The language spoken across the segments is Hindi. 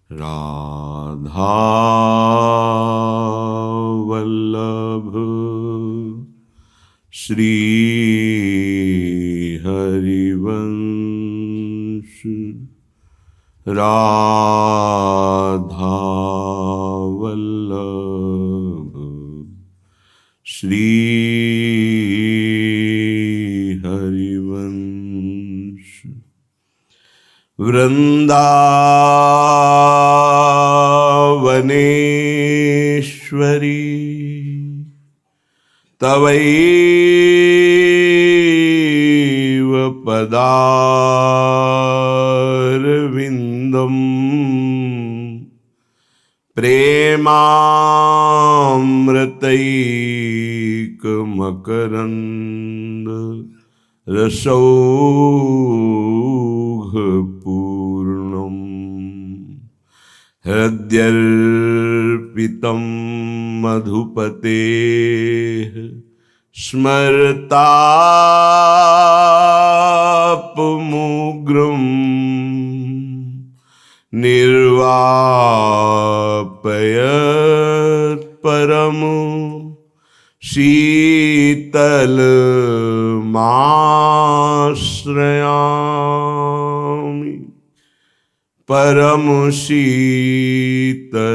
राधा वल्लभ श्री हरिवंश राधा वल्लभ श्री हरिवंश वृंदावनेश्वरी तवैव पदारविन्दम् प्रेमामृतैकमकरन्द रसौघपूर्णम् हृद्यर्पितं मधुपतेः स्मरतापमुग्रम् निर्वापयत् परम शीतलमाश्रयामि परम शीतलमाश्रयामि।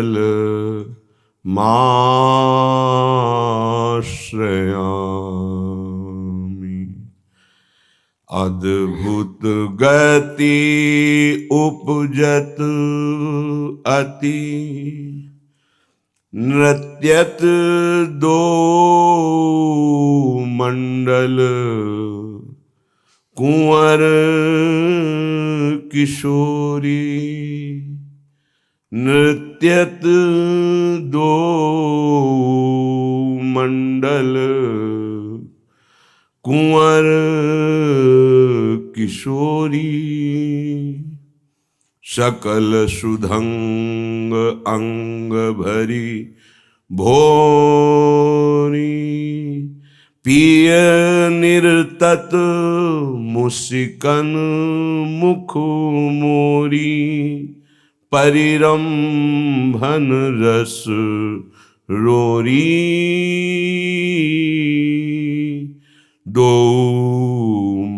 अद्भुत गति उपजत अति नृत्यत दो मंडल कुंवर किशोरी नृत्यत दो मंडल कुंवर किशोरी सकल सुधंग अंग भरी भोरी पिय निर्तत मुसिकन मुख मोरी परिरंभन रस रोरी दो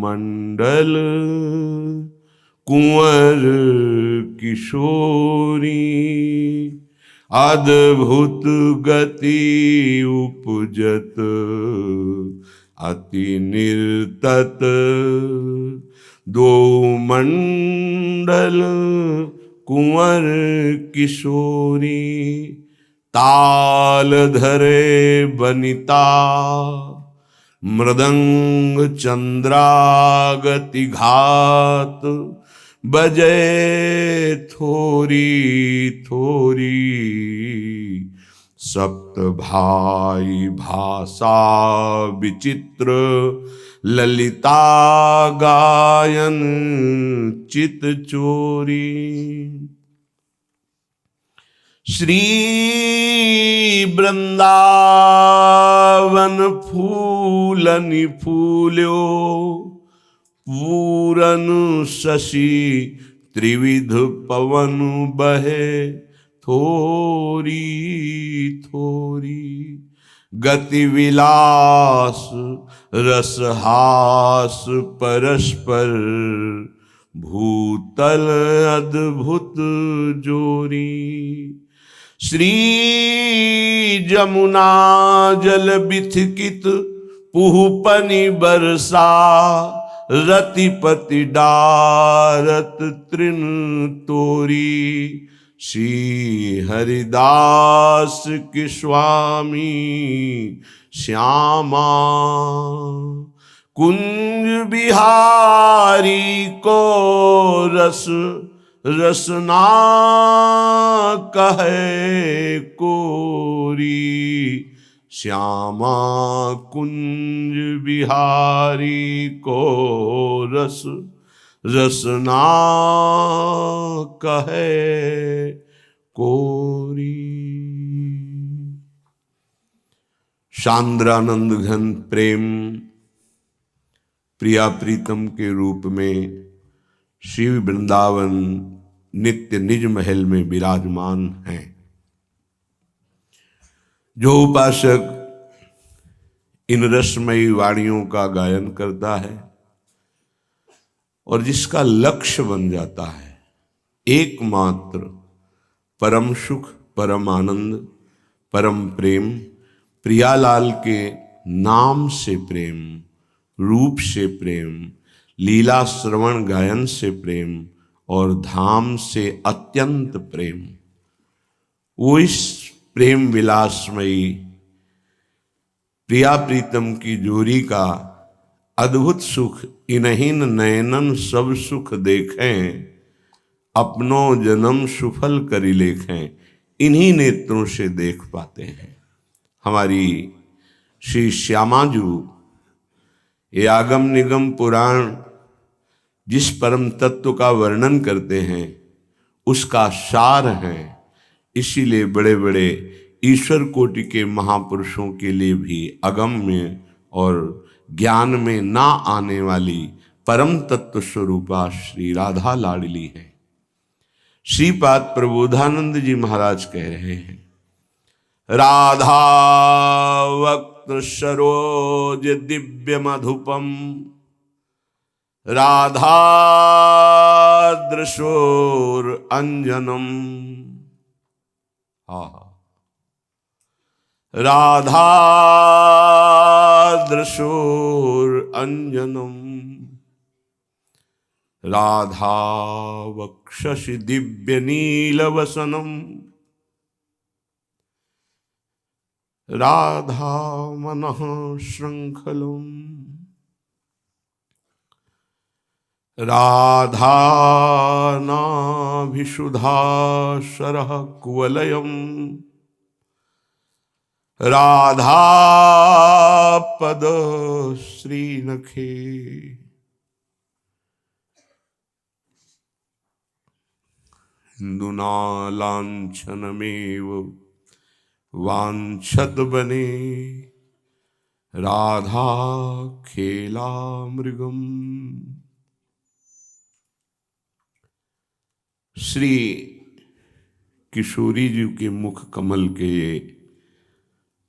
मंडल कुंवर किशोरी अद्भुत गति उपजत अति निर्तत दो मंडल कुंवर किशोरी ताल धरे बनिता मृदंग चंद्रागति घात बजे थोरी थोरी सप्त भाई भाषा विचित्र ललिता गायन चित चोरी श्री वृंदावन फूलनि फूल्यो पूरन शशि त्रिविध पवन बहे थोरी थोरी गति विलास रसहास परस्पर भूतल अद्भुत जोरी श्री जमुना जल बिथकित पुहपनि बरसा रतिपति डारत तृण तोरी श्री हरिदास के स्वामी श्यामा कुंज बिहारी को रस रसना कहे कोरी श्यामा कुंज बिहारी को रस रसना कहे कोरी। सांद्रानंद घन प्रेम प्रिया प्रीतम के रूप में श्री वृंदावन नित्य निज महल में विराजमान हैं। जो उपासक इन रसमयी वाणियों का गायन करता है और जिसका लक्ष्य बन जाता है एकमात्र परम सुख, परम आनंद, परम प्रेम, प्रियालाल के नाम से प्रेम, रूप से प्रेम, लीला श्रवण गायन से प्रेम और धाम से अत्यंत प्रेम, वो इस प्रेम विलासमयी प्रिया प्रीतम की जोड़ी का अद्भुत सुख इन्हीन नयनन सब सुख देखें, अपनो जन्म सुफल करी लेखें, इन्हीं नेत्रों से देख पाते हैं। हमारी श्री श्यामाजू ये आगम निगम पुराण जिस परम तत्व का वर्णन करते हैं उसका सार है। इसीलिए बड़े बड़े ईश्वर कोटि के महापुरुषों के लिए भी अगम्य और ज्ञान में ना आने वाली परम तत्व स्वरूपा श्री राधा लाडली है। श्रीपाद प्रबोधानंद जी महाराज कह रहे हैं, राधा वक्त सरोज दिव्य मधुपम, राधा दृशोर अंजनम, राधा दृशोर अंजनम, राधा वक्षसि दिव्य नीलवसनम, राधा मनः श्रृंखलम, राधा नाभिसुधा सरः कुवलयम, राधा पद श्रीनखे, हिंदुना लांछनमेव वांछत बने, राधा खेला मृगम। श्री किशोरी जी के मुख कमल के ये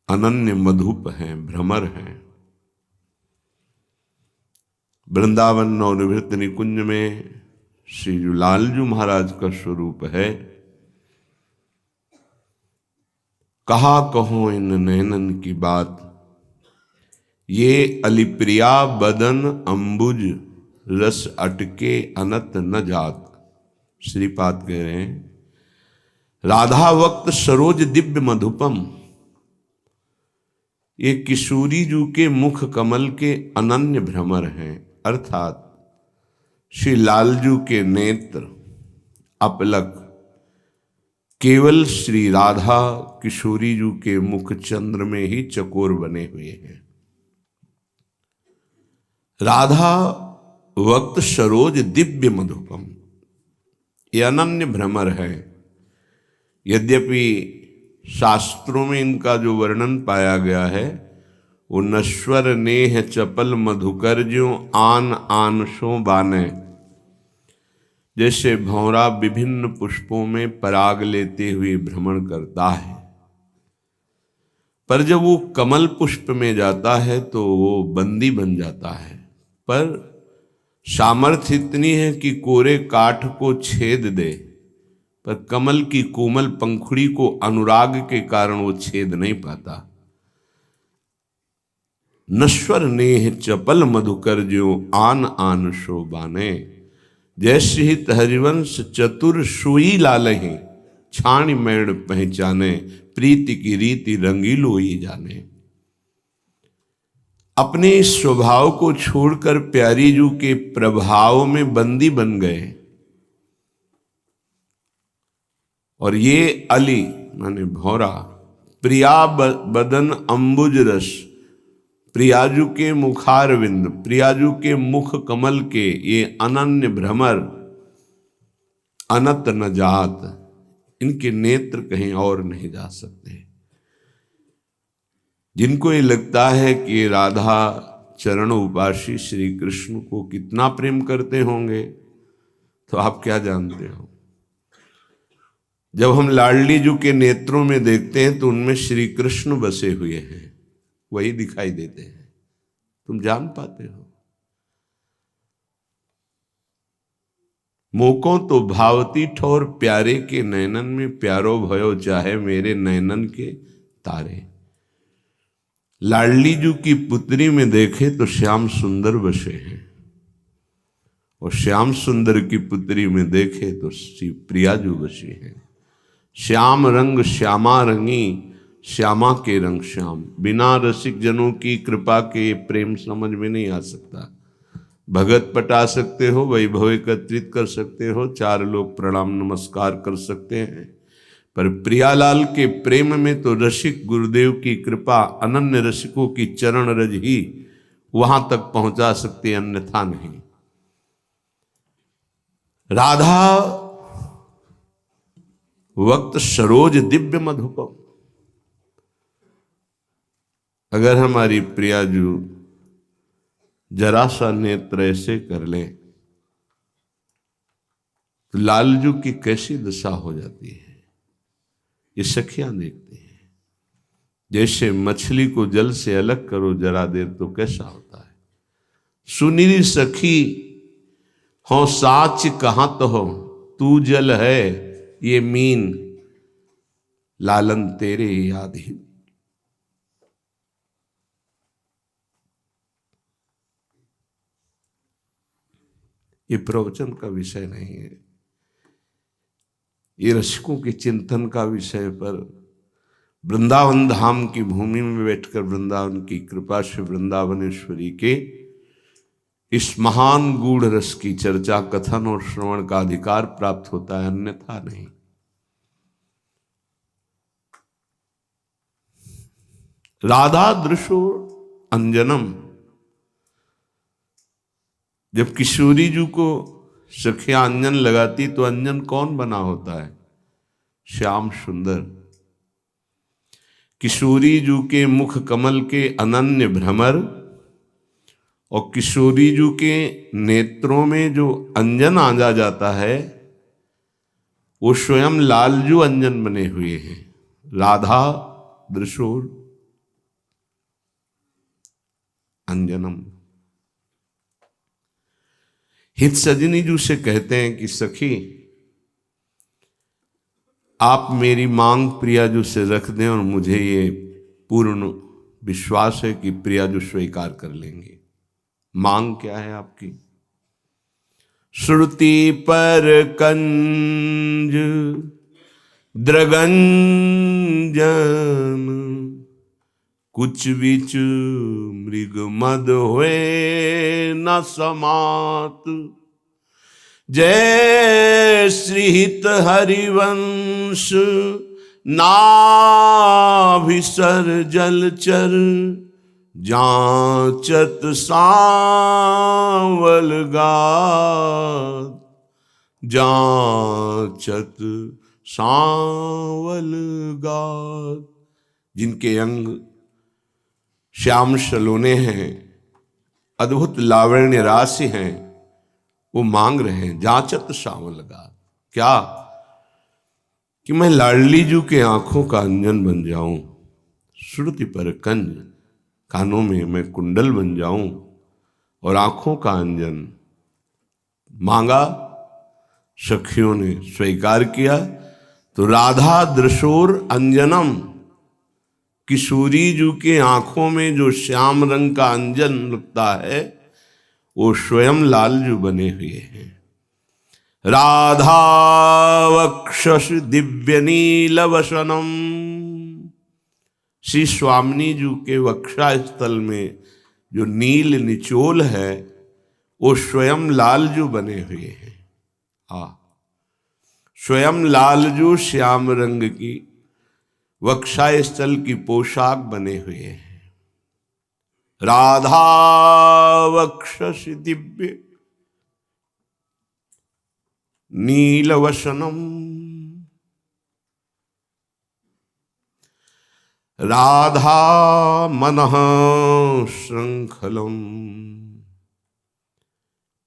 अनन्य मधुप हैं, भ्रमर हैं। वृंदावन नवनिवृत्त निकुंज में श्री लालजू महाराज का स्वरूप है। कहा कहो इन नैनन की बात, ये अलिप्रिया बदन अंबुज रस अटके अनत न जात। श्रीपाद कह रहे हैं, राधा वक्त सरोज दिव्य मधुपम, ये किशोरी जू के मुख कमल के अनन्य भ्रमर हैं, अर्थात श्री लालजू के नेत्र अपलक केवल श्री राधा किशोरी जू के मुख चंद्र में ही चकोर बने हुए हैं। राधा वक्त सरोज दिव्य मधुपम, ये अनन्य भ्रमर है। यद्यपि शास्त्रों में इनका जो वर्णन पाया गया है वो नश्वर नेह चपल मधुकर ज्यों आन आन सो बाने, जैसे भौरा विभिन्न पुष्पों में पराग लेते हुए भ्रमण करता है, पर जब वो कमल पुष्प में जाता है तो वो बंदी बन जाता है। पर सामर्थ्य इतनी है कि कोरे काठ को छेद दे, पर कमल की कोमल पंखुड़ी को अनुराग के कारण वो छेद नहीं पाता। नश्वर नेह चपल मधुकर ज्यों आन आन सो बाने, जैसे हित हरिवंश चतुर सोई लालहि, छाण मैण पहचाने, प्रीति की रीति रंगीलो ही जाने। अपने इस स्वभाव को छोड़कर प्यारी जू के प्रभाव में बंदी बन गए। और ये अली माने भौरा, प्रिया बदन अंबुज रस, प्रियाजू के मुखारविंद, प्रियाजू के मुख कमल के ये अनन्य भ्रमर अनत न जात, इनके नेत्र कहीं और नहीं जा सकते। जिनको ये लगता है कि राधा चरण उपासी श्री कृष्ण को कितना प्रेम करते होंगे, तो आप क्या जानते हो। जब हम लाडली जी के नेत्रों में देखते हैं तो उनमें श्री कृष्ण बसे हुए हैं, वही दिखाई देते हैं। तुम जान पाते हो। मोको तो भावती ठोर प्यारे के नैनन में, प्यारो भयो चाहे मेरे नैनन के तारे। लाडली जी की पुत्री में देखे तो श्याम सुंदर बसे हैं, और श्याम सुंदर की पुत्री में देखे तो श्री प्रिया जी बसी हैं। श्याम रंग श्यामा रंगी, श्यामा के रंग श्याम। बिना रसिक जनों की कृपा के प्रेम समझ में नहीं आ सकता। भगत पटा सकते हो, वैभव एकत्रित कर सकते हो, 4 लोग प्रणाम नमस्कार कर सकते हैं, पर प्रियालाल के प्रेम में तो रसिक गुरुदेव की कृपा, अनन्य रसिकों की चरण रज ही वहां तक पहुंचा सकते, अन्यथा नहीं। राधा वक्त सरोज दिव्य मधुपम। अगर हमारी प्रियाजू जरा सा नेत्र ऐसे कर ले तो लालजू की कैसी दशा हो जाती है, ये सखियां देखती हैं। जैसे मछली को जल से अलग करो जरा देर तो कैसा होता है। सुनीरी सखी हो साच कहां तो हो, तू जल है ये मीन, लालन तेरे याद ही। ये प्रवचन का विषय नहीं है, ये रसिकों के चिंतन का विषय। पर वृंदावन धाम की भूमि में बैठकर वृंदावन की कृपा से वृंदावनेश्वरी के इस महान गूढ़ रस की चर्चा, कथन और श्रवण का अधिकार प्राप्त होता है, अन्यथा नहीं। राधा दृशो अंजनम। जब किशोरी जी को सखिया अंजन लगाती तो अंजन कौन बना होता है? श्याम सुंदर। किशोरी जी के मुख कमल के अनन्य भ्रमर और किशोरी जी के नेत्रों में जो अंजन आ जाता है वो स्वयं लालजू अंजन बने हुए हैं। राधा दृशोर अंजनम। हित सजनी जी से कहते हैं कि सखी आप मेरी मांग प्रियाजू से रख दें और मुझे ये पूर्ण विश्वास है कि प्रियाजू स्वीकार कर लेंगे। मांग क्या है आपकी? श्रुति पर कंज द्रगंजन, कुछ बिच मृग मद हुए न समात। जय श्रीहित हरिवंश नाभिसर जलचर, जांचत सांवल गात, जांचत सांवल गात। जिनके अंग श्याम सलोने हैं, अद्भुत लावण्य राशि हैं, वो मांग रहे हैं जांचत सांवल गात। क्या? कि मैं लाडली जू के आंखों का अंजन बन जाऊं, श्रुति पर कंज, कानों में मैं कुंडल बन जाऊं और आंखों का अंजन। मांगा, सखियों ने स्वीकार किया। तो राधा दृशोर अंजनम, किशोरी जी के आंखों में जो श्याम रंग का अंजन लगता है वो स्वयं लालजू बने हुए हैं। राधा वक्षस दिव्य नील वसनम। श्री स्वामिनी जी के वक्षा स्थल में जो नील निचोल है वो स्वयं लालजू बने हुए हैं। स्वयं लालजू श्याम रंग की वक्षा स्थल की पोशाक बने हुए हैं। राधा वक्षस दिव्य नीलवसनम, राधा मनः श्रृंखलम।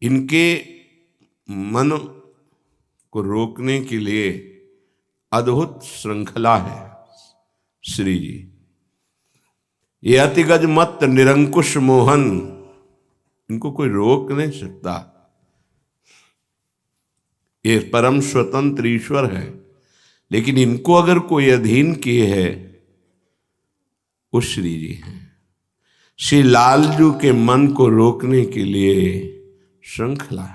इनके मन को रोकने के लिए अद्भुत श्रृंखला है श्री जी। ये अतिगज मत निरंकुश मोहन, इनको कोई रोक नहीं सकता। ये परम स्वतंत्र ईश्वर है, लेकिन इनको अगर कोई अधीन किए है वो श्री जी हैं। श्री लालजू के मन को रोकने के लिए श्रृंखला,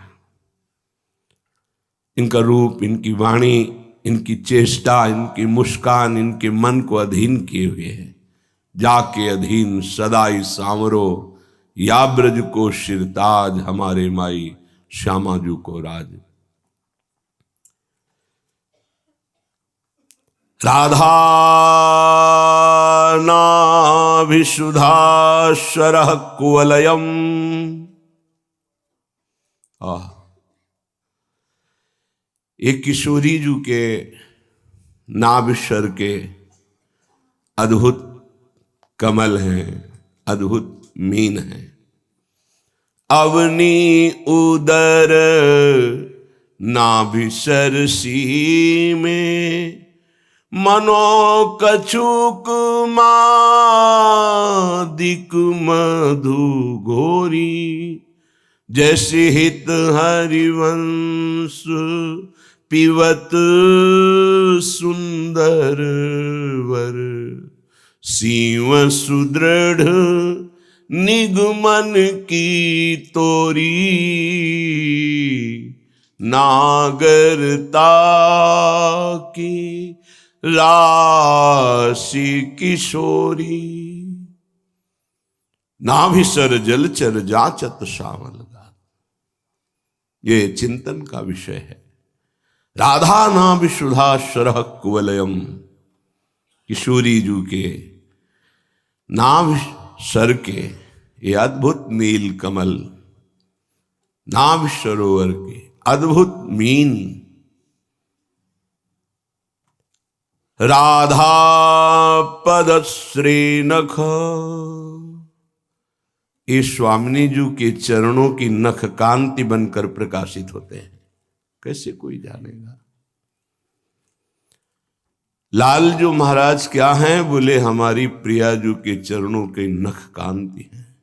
इनका रूप, इनकी वाणी, इनकी चेष्टा, इनकी मुस्कान इनके मन को अधीन किए हुए है। जाके अधीन सदाई सांवरो, या ब्रज को शिरताज, हमारे माई श्यामाजू को राज। राधा नाभिसुधा शरः कुवलयम्। एक किशोरी जू के नाभिस्वर के अद्भुत कमल हैं, अद्भुत मीन है। अवनी उदर नाभिसरसी में, मनो कछुक मादिक मधु घोरी। जैसे हित हरिवंश पिवत सुंदर वर, सीव सुदृढ़ निगमन की तोरी। नागरता की राशि किशोरी। नाभिसर जलचर जाचत श्यामल गात। ये चिंतन का विषय है। राधा नाभिसुधा शरः कुवलयम, किशोरी जू के नाभ सर के ये अद्भुत नील कमल, नाभ सरोवर के अद्भुत मीन। राधा पद श्री नख, ये स्वामिनी जू के चरणों की नख कांति बनकर प्रकाशित होते हैं। कैसे कोई जानेगा। लालजू महाराज क्या हैं? बोले हमारी प्रियाजू के चरणों के नख कांति हैं।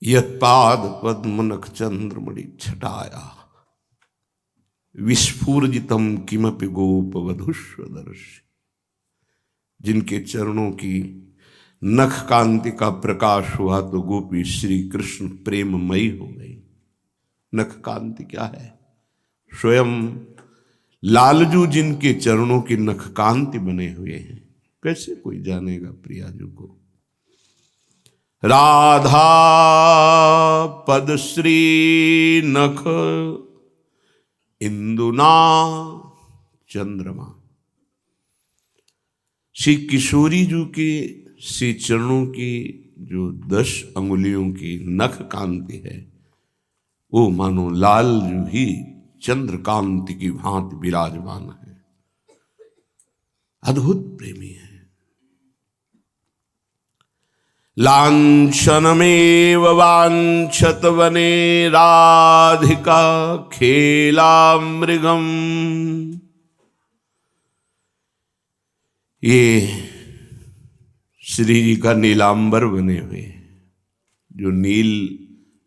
यत्पाद पद्म नख चंद्रमणि छटाया, विस्फूर्जितम किमपि गोप वधुष्वदर्शी। जिनके चरणों की नख कांति का प्रकाश हुआ तो गोपी श्री कृष्ण प्रेममयी हो गई। नख कांति क्या है? स्वयं लालजू जिनके चरणों की नख कांति बने हुए हैं। कैसे कोई जानेगा प्रियाजू को। राधा पद श्री नख इंदुना चंद्रमा। श्री किशोरी जू के श्री चरणों की जो 10 अंगुलियों की नख कांति है, वो मानो लालजू ही चंद्र कांति की भांति विराजमान है। अद्भुत प्रेमी है। लांछनमेव वांछत वने राधिका खेला मृगम। ये श्री जी का नीलांबर बने हुए, जो नील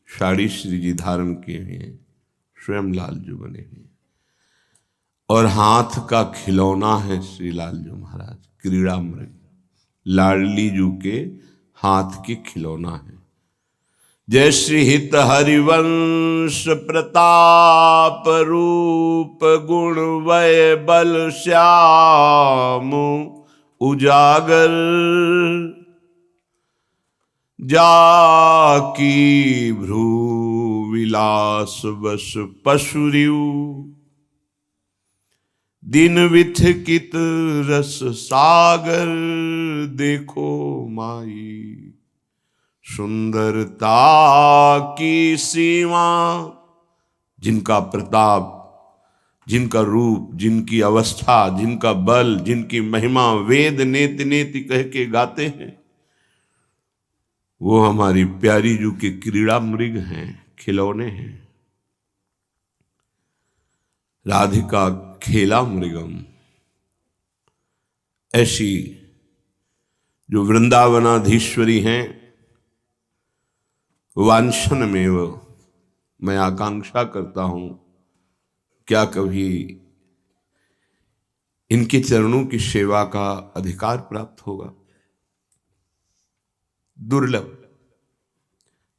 साड़ी श्री जी धारण किए हुए हैं, स्वयं लालजू बने हुए। और हाथ का खिलौना है श्री लालजू महाराज, क्रीड़ा मृग। लाडली जू के हाथ की खिलौना है। जय श्री हित हरिवंश प्रताप रूप गुण वय बल श्याम उजागर। जाकी भ्रू विलास बस पशुरियु। दिन विथकित रस सागर देखो माई। सुंदरता की सीमा। जिनका प्रताप, जिनका रूप, जिनकी अवस्था, जिनका बल, जिनकी महिमा वेद नेति नेति कह के गाते हैं, वो हमारी प्यारी जू के क्रीड़ा मृग हैं, खिलौने हैं। राधिका खेला मृगम, ऐसी जो वृंदावनाधीश्वरी हैं, वांछन में वो मैं आकांक्षा करता हूं क्या कभी इनके चरणों की सेवा का अधिकार प्राप्त होगा। दुर्लभ।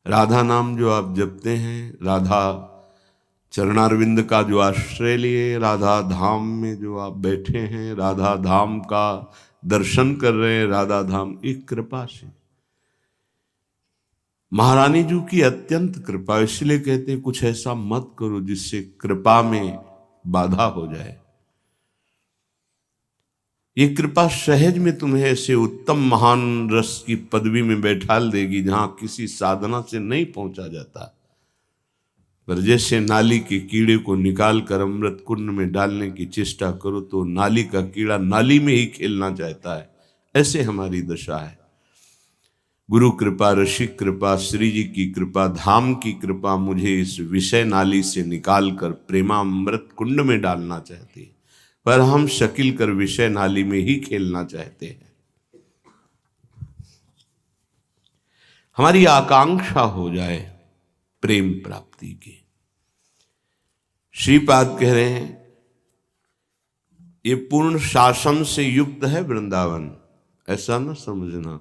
राधा नाम जो आप जपते हैं, राधा चरणारविंद का जो आश्रय लिए, राधा धाम में जो आप बैठे हैं, राधा धाम का दर्शन कर रहे हैं, राधा धाम एक कृपा से, महारानी जी की अत्यंत कृपा। इसलिए कहते हैं कुछ ऐसा मत करो जिससे कृपा में बाधा हो जाए। ये कृपा सहज में तुम्हें ऐसे उत्तम महान रस की पदवी में बैठाल देगी जहां किसी साधना से नहीं पहुंचा जाता। पर जैसे नाली के कीड़े को निकाल कर अमृत कुंड में डालने की चेष्टा करो तो नाली का कीड़ा नाली में ही खेलना चाहता है, ऐसे हमारी दशा है। गुरु कृपा, ऋषि कृपा, श्री जी की कृपा, धाम की कृपा मुझे इस विषय नाली से निकाल कर प्रेमामृत कुंड में डालना चाहती है, पर हम शकील कर विषय नाली में ही खेलना चाहते हैं। हमारी आकांक्षा हो जाए प्रेम प्राप्ति की। श्रीपाद कह रहे हैं ये पूर्ण शासन से युक्त है वृंदावन, ऐसा न समझना।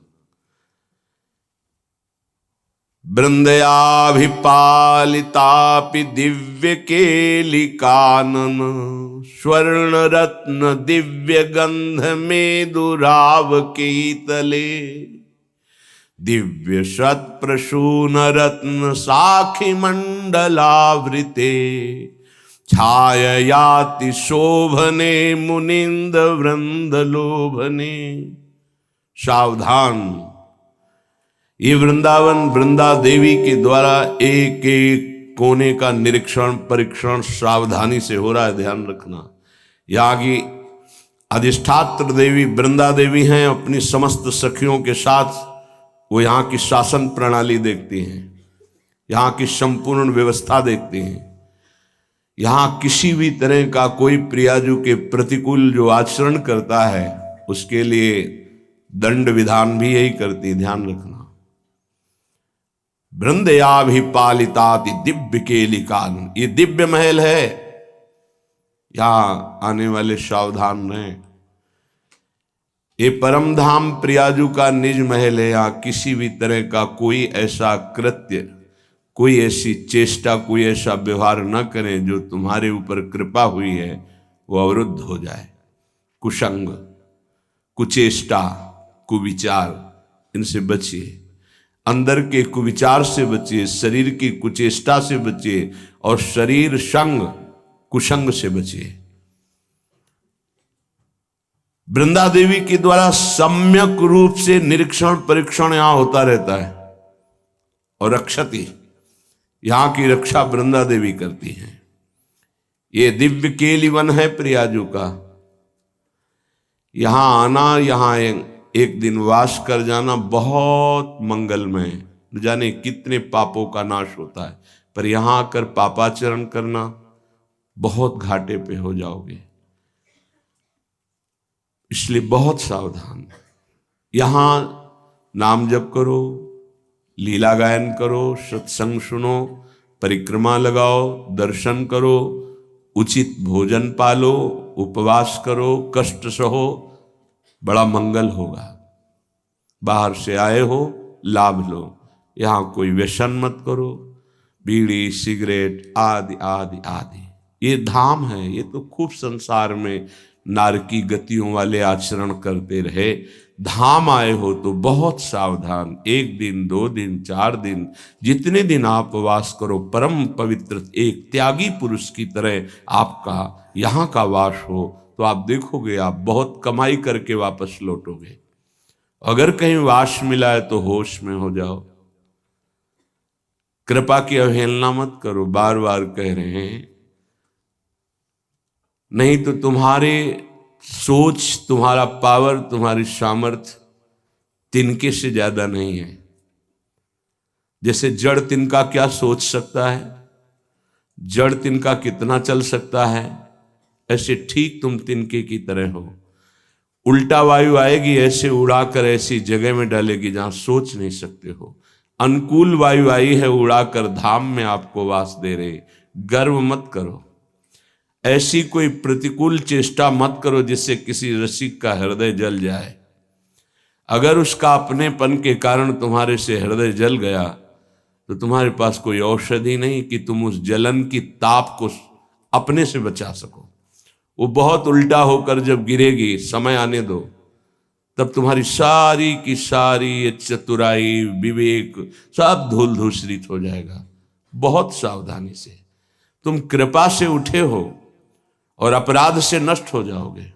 वृंदयाभिपालितापि दिव्य केलिकानन, स्वर्ण रत्न दिव्य गंध में दुराव के तले, दिव्य शत प्रसून रत्न साखी मंडलावृते, छाययाति शोभने मुनिंद वृंद लोभने। सावधान, ये वृंदावन वृंदा देवी के द्वारा एक एक कोने का निरीक्षण परीक्षण सावधानी से हो रहा है, ध्यान रखना। यहाँ की अधिष्ठात्र देवी वृंदा देवी हैं, अपनी समस्त सखियों के साथ वो यहाँ की शासन प्रणाली देखती हैं, यहाँ की संपूर्ण व्यवस्था देखती हैं। यहाँ किसी भी तरह का कोई प्रियाजू के प्रतिकूल जो आचरण करता है उसके लिए दंड विधान भी यही करती, ध्यान रखना। वृंदयाभिपालिताति दिव्य केलिकानन, ये दिव्य महल है, यहां आने वाले सावधान रहें। ये परम धाम प्रियाजू का निज महल है, यहां किसी भी तरह का कोई ऐसा कृत्य, कोई ऐसी चेष्टा, कोई ऐसा व्यवहार न करें जो तुम्हारे ऊपर कृपा हुई है वो अवरुद्ध हो जाए। कुसंग, कुचेष्टा, कुविचार, इनसे बचिए। अंदर के कुविचार से बचिए, शरीर की कुचेष्टा से बचिए और शरीर संग कुसंग से बचिए। वृंदा देवी के द्वारा सम्यक रूप से निरीक्षण परीक्षण यहां होता रहता है और रक्षति, यहां की रक्षा वृंदा देवी करती हैं। ये दिव्य केलिवन है प्रियाजू का, यहां आना, यहां एक दिन वास कर जाना बहुत मंगलमय। न जाने कितने पापों का नाश होता है, पर यहां आकर पापाचरण करना बहुत घाटे पे हो जाओगे, इसलिए बहुत सावधान। यहां नाम जप करो, लीला गायन करो, सत्संग सुनो, परिक्रमा लगाओ, दर्शन करो, उचित भोजन पालो, उपवास करो, कष्ट सहो, बड़ा मंगल होगा। बाहर से आए हो, लाभ लो। यहाँ कोई व्यसन मत करो, बीड़ी सिगरेट आदि आदि आदि। ये धाम है, ये तो खूब संसार में नारकी गतियों वाले आचरण करते रहे। धाम आए हो तो बहुत सावधान। 1 दिन 2 दिन 4 दिन, जितने दिन आप वास करो, परम पवित्र एक त्यागी पुरुष की तरह आपका यहाँ का वास हो तो आप देखोगे आप बहुत कमाई करके वापस लौटोगे। अगर कहीं वास मिला है तो होश में हो जाओ। कृपा की अवहेलना मत करो, बार बार कह रहे हैं, नहीं तो तुम्हारे सोच, तुम्हारा पावर, तुम्हारी सामर्थ्य तिनके से ज्यादा नहीं है। जैसे जड़ तिनका क्या सोच सकता है, जड़ तिनका कितना चल सकता है, ऐसे ठीक तुम तिनके की तरह हो। उल्टा वायु आएगी, ऐसे उड़ाकर ऐसी जगह में डालेगी जहां सोच नहीं सकते हो। अनुकूल वायु आई है, उड़ाकर धाम में आपको वास दे रहे। गर्व मत करो, ऐसी कोई प्रतिकूल चेष्टा मत करो जिससे किसी रसिक का हृदय जल जाए। अगर उसका अपनेपन के कारण तुम्हारे से हृदय जल गया तो तुम्हारे पास कोई औषधि नहीं कि तुम उस जलन की ताप को अपने से बचा सको। वो बहुत उल्टा होकर जब गिरेगी, समय आने दो, तब तुम्हारी सारी की सारी चतुराई, विवेक सब धूल धूसरित हो जाएगा। बहुत सावधानी से। तुम कृपा से उठे हो और अपराध से नष्ट हो जाओगे।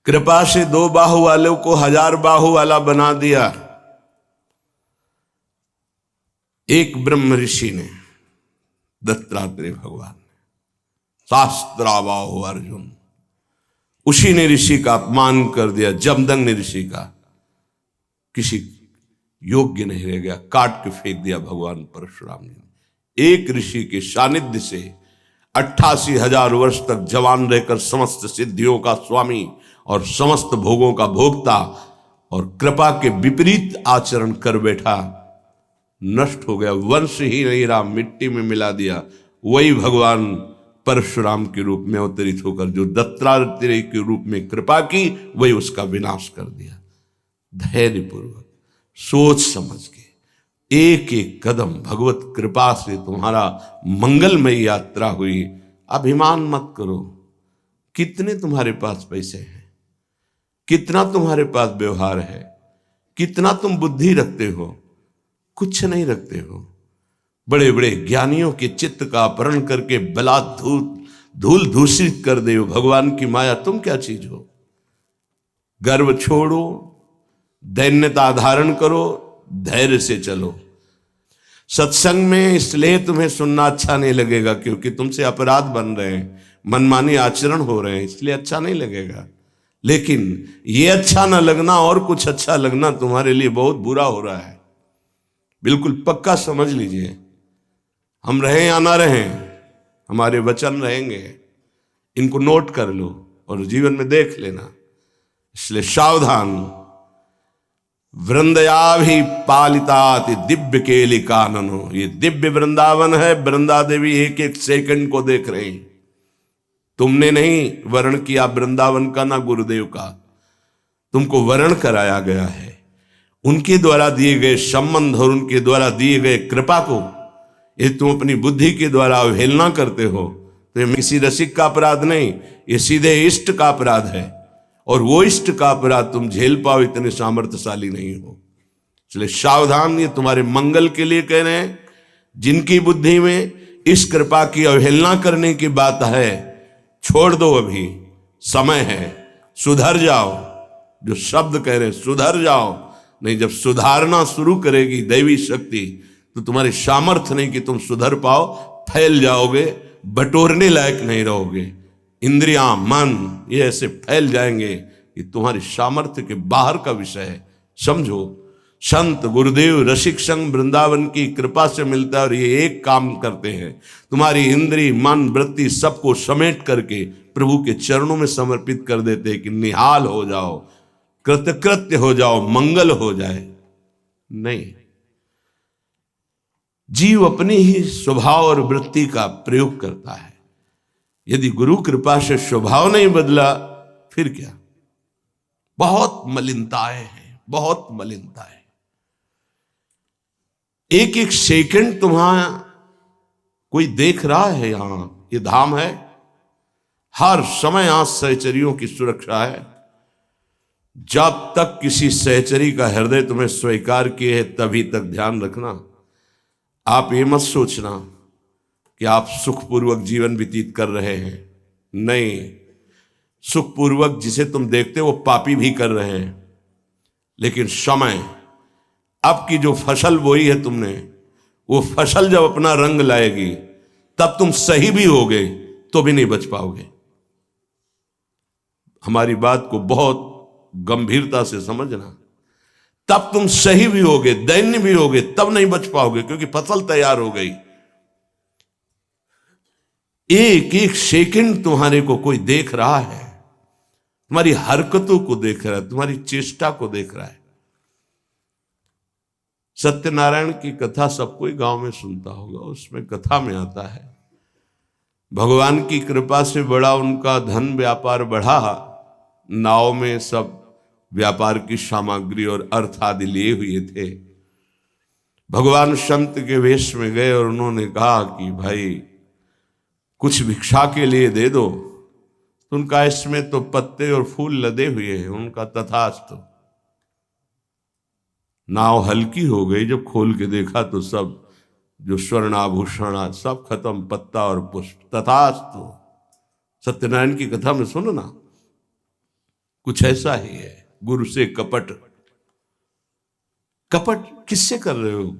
कृपा से 2 बाहु वालों को 1000 बाहु वाला बना दिया। एक ब्रह्म ऋषि ने, दत्तात्रेय भगवान ने, शास्त्राबाहु अर्जुन, उसी ने ऋषि का अपमान कर दिया। जमदग्नि ने ऋषि का किसी योग्य नहीं रह गया, काट के फेंक दिया भगवान परशुराम ने। एक ऋषि के सानिध्य से 88,000 वर्ष तक जवान रहकर समस्त सिद्धियों का स्वामी और समस्त भोगों का भोक्ता और कृपा के विपरीत आचरण कर बैठा, नष्ट हो गया। वंश ही नहीं रहा, मिट्टी में मिला दिया। वही भगवान परशुराम के रूप में अवतरित होकर जो दत्तात्रेय के रूप में कृपा की, वही उसका विनाश कर दिया। धैर्यपूर्वक, सोच समझ के एक एक कदम भगवत कृपा से तुम्हारा मंगलमय यात्रा हुई। अभिमान मत करो। कितने तुम्हारे पास पैसे हैं, कितना तुम्हारे पास व्यवहार है, कितना तुम बुद्धि रखते हो, कुछ नहीं रखते हो। बड़े बड़े ज्ञानियों के चित्त का अपहरण करके धूल दूषित कर दे भगवान की माया। तुम क्या चीज हो? गर्व छोड़ो, दैन्यता धारण करो, धैर्य से चलो। सत्संग में इसलिए तुम्हें सुनना अच्छा नहीं लगेगा क्योंकि तुमसे अपराध बन रहे हैं, मनमानी आचरण हो रहे हैं, इसलिए अच्छा नहीं लगेगा। लेकिन ये अच्छा ना लगना और कुछ अच्छा लगना तुम्हारे लिए बहुत बुरा हो रहा है। बिल्कुल पक्का समझ लीजिए। हम रहें या ना रहें, हमारे वचन रहेंगे। इनको नोट कर लो और जीवन में देख लेना। इसलिए सावधान। वृंदयाभि पालिताति दिव्य केली काननो। ये दिव्य वृंदावन है। वृंदा देवी एक एक सेकंड को देख रहे हैं। तुमने नहीं वर्ण किया वृंदावन का, ना गुरुदेव का, तुमको वर्ण कराया गया है। उनके द्वारा दिए गए संबंध और उनके द्वारा दिए गए कृपा को ये तुम अपनी बुद्धि के द्वारा अवहेलना करते हो तो ये किसी रसिक का अपराध नहीं, ये सीधे इष्ट का अपराध है। और वो इष्ट का अपराध तुम झेल पाओ, इतने सामर्थ्यशाली नहीं हो। इसलिए सावधान। ये तुम्हारे मंगल के लिए कह रहे हैं। जिनकी बुद्धि में इस कृपा की अवहेलना करने की बात है, छोड़ दो, अभी समय है, सुधर जाओ। जो शब्द कह रहे हैं, सुधर जाओ। नहीं, जब सुधारना शुरू करेगी दैवी शक्ति तो तुम्हारी सामर्थ्य नहीं कि तुम सुधर पाओ, फैल जाओगे, बटोरने लायक नहीं रहोगे। इंद्रियां, मन ये ऐसे फैल जाएंगे कि तुम्हारी सामर्थ्य के बाहर का विषय है। समझो, संत गुरुदेव रसिक संग वृंदावन की कृपा से मिलता है और ये एक काम करते हैं, तुम्हारी इंद्री, मन, वृत्ति सबको समेट करके प्रभु के चरणों में समर्पित कर देते हैं कि निहाल हो जाओ, कृतकृत्य हो जाओ, मंगल हो जाए। नहीं, जीव अपनी ही स्वभाव और वृत्ति का प्रयोग करता है। यदि गुरु कृपा से स्वभाव नहीं बदला फिर क्या? बहुत मलिनताएं हैं, बहुत मलिनताएं। एक एक सेकंड तुम्हारा कोई देख रहा है। यहां ये धाम है, हर समय यहां सहचरियों की सुरक्षा है। जब तक किसी सहचरी का हृदय तुम्हें स्वीकार किए है तभी तक ध्यान रखना। आप ये मत सोचना कि आप सुखपूर्वक जीवन व्यतीत कर रहे हैं। नहीं, सुखपूर्वक जिसे तुम देखते हो वो पापी भी कर रहे हैं। लेकिन समय, अब की जो फसल बोई है तुमने, वो फसल जब अपना रंग लाएगी तब तुम सही भी होगे तो भी नहीं बच पाओगे। हमारी बात को बहुत गंभीरता से समझना। तब तुम सही भी होगे, दैन्य भी होगे, तब नहीं बच पाओगे, क्योंकि फसल तैयार हो गई। एक एक सेकंड तुम्हारे को कोई देख रहा है, तुम्हारी हरकतों को देख रहा है, तुम्हारी चेष्टा को देख रहा है। सत्यनारायण की कथा सब कोई गांव में सुनता होगा। उसमें कथा में आता है, भगवान की कृपा से बड़ा उनका धन व्यापार बढ़ा। नाव में सब व्यापार की सामग्री और अर्थ आदि लिए हुए थे। भगवान संत के वेश में गए और उन्होंने कहा कि भाई कुछ भिक्षा के लिए दे दो। तो उनका इसमें तो पत्ते और फूल लदे हुए हैं। उनका तथास्तु। नाव हल्की हो गई। जब खोल के देखा तो सब जो स्वर्ण आभूषण सब खत्म, पत्ता और पुष्प। तथास्तु। सत्यनारायण की कथा में सुनो ना, कुछ ऐसा ही है। गुरु से कपट। कपट किससे कर रहे हो?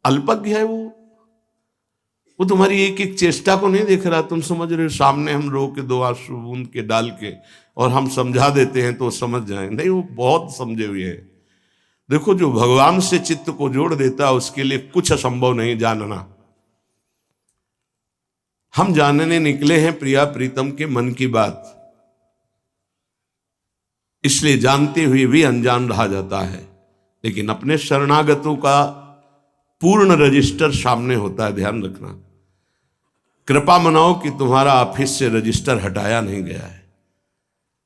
अल्पज्ञ है वो तुम्हारी एक एक चेष्टा को नहीं देख रहा। तुम समझ रहे हो सामने हम रो के 2 आंसू बूंद के डाल के और हम समझा देते हैं तो वो समझ जाए। नहीं, वो बहुत समझे हुए हैं। देखो, जो भगवान से चित्त को जोड़ देता है उसके लिए कुछ असंभव नहीं जानना। हम जानने निकले हैं प्रिया प्रीतम के मन की बात, इसलिए जानते हुए भी अनजान रहा जाता है। लेकिन अपने शरणागतों का पूर्ण रजिस्टर सामने होता है, ध्यान रखना। कृपा मनाओ कि तुम्हारा ऑफिस से रजिस्टर हटाया नहीं गया है।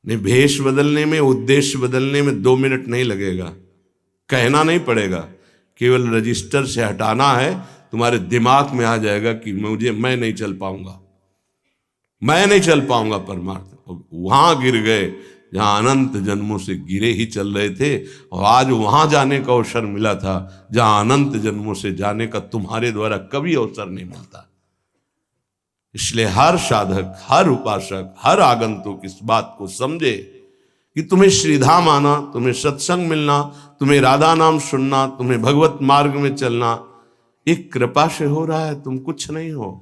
नहीं, भेष बदलने में, उद्देश्य बदलने में 2 मिनट नहीं लगेगा। कहना नहीं पड़ेगा, केवल रजिस्टर से हटाना है। तुम्हारे दिमाग में आ जाएगा कि मैं नहीं चल पाऊंगा, मैं नहीं चल पाऊंगा परमार्थ। वहां गिर गए जहां अनंत जन्मों से गिरे ही चल रहे थे, और आज वहां जाने का अवसर मिला था जहां अनंत जन्मों से जाने का तुम्हारे द्वारा कभी अवसर नहीं मिलता। इसलिए हर साधक, हर उपासक, हर आगंतुक इस बात को समझे कि तुम्हें श्रीधाम आना, तुम्हें सत्संग मिलना, तुम्हें राधा नाम सुनना, तुम्हें भगवत मार्ग में चलना एक कृपा से हो रहा है। तुम कुछ नहीं हो।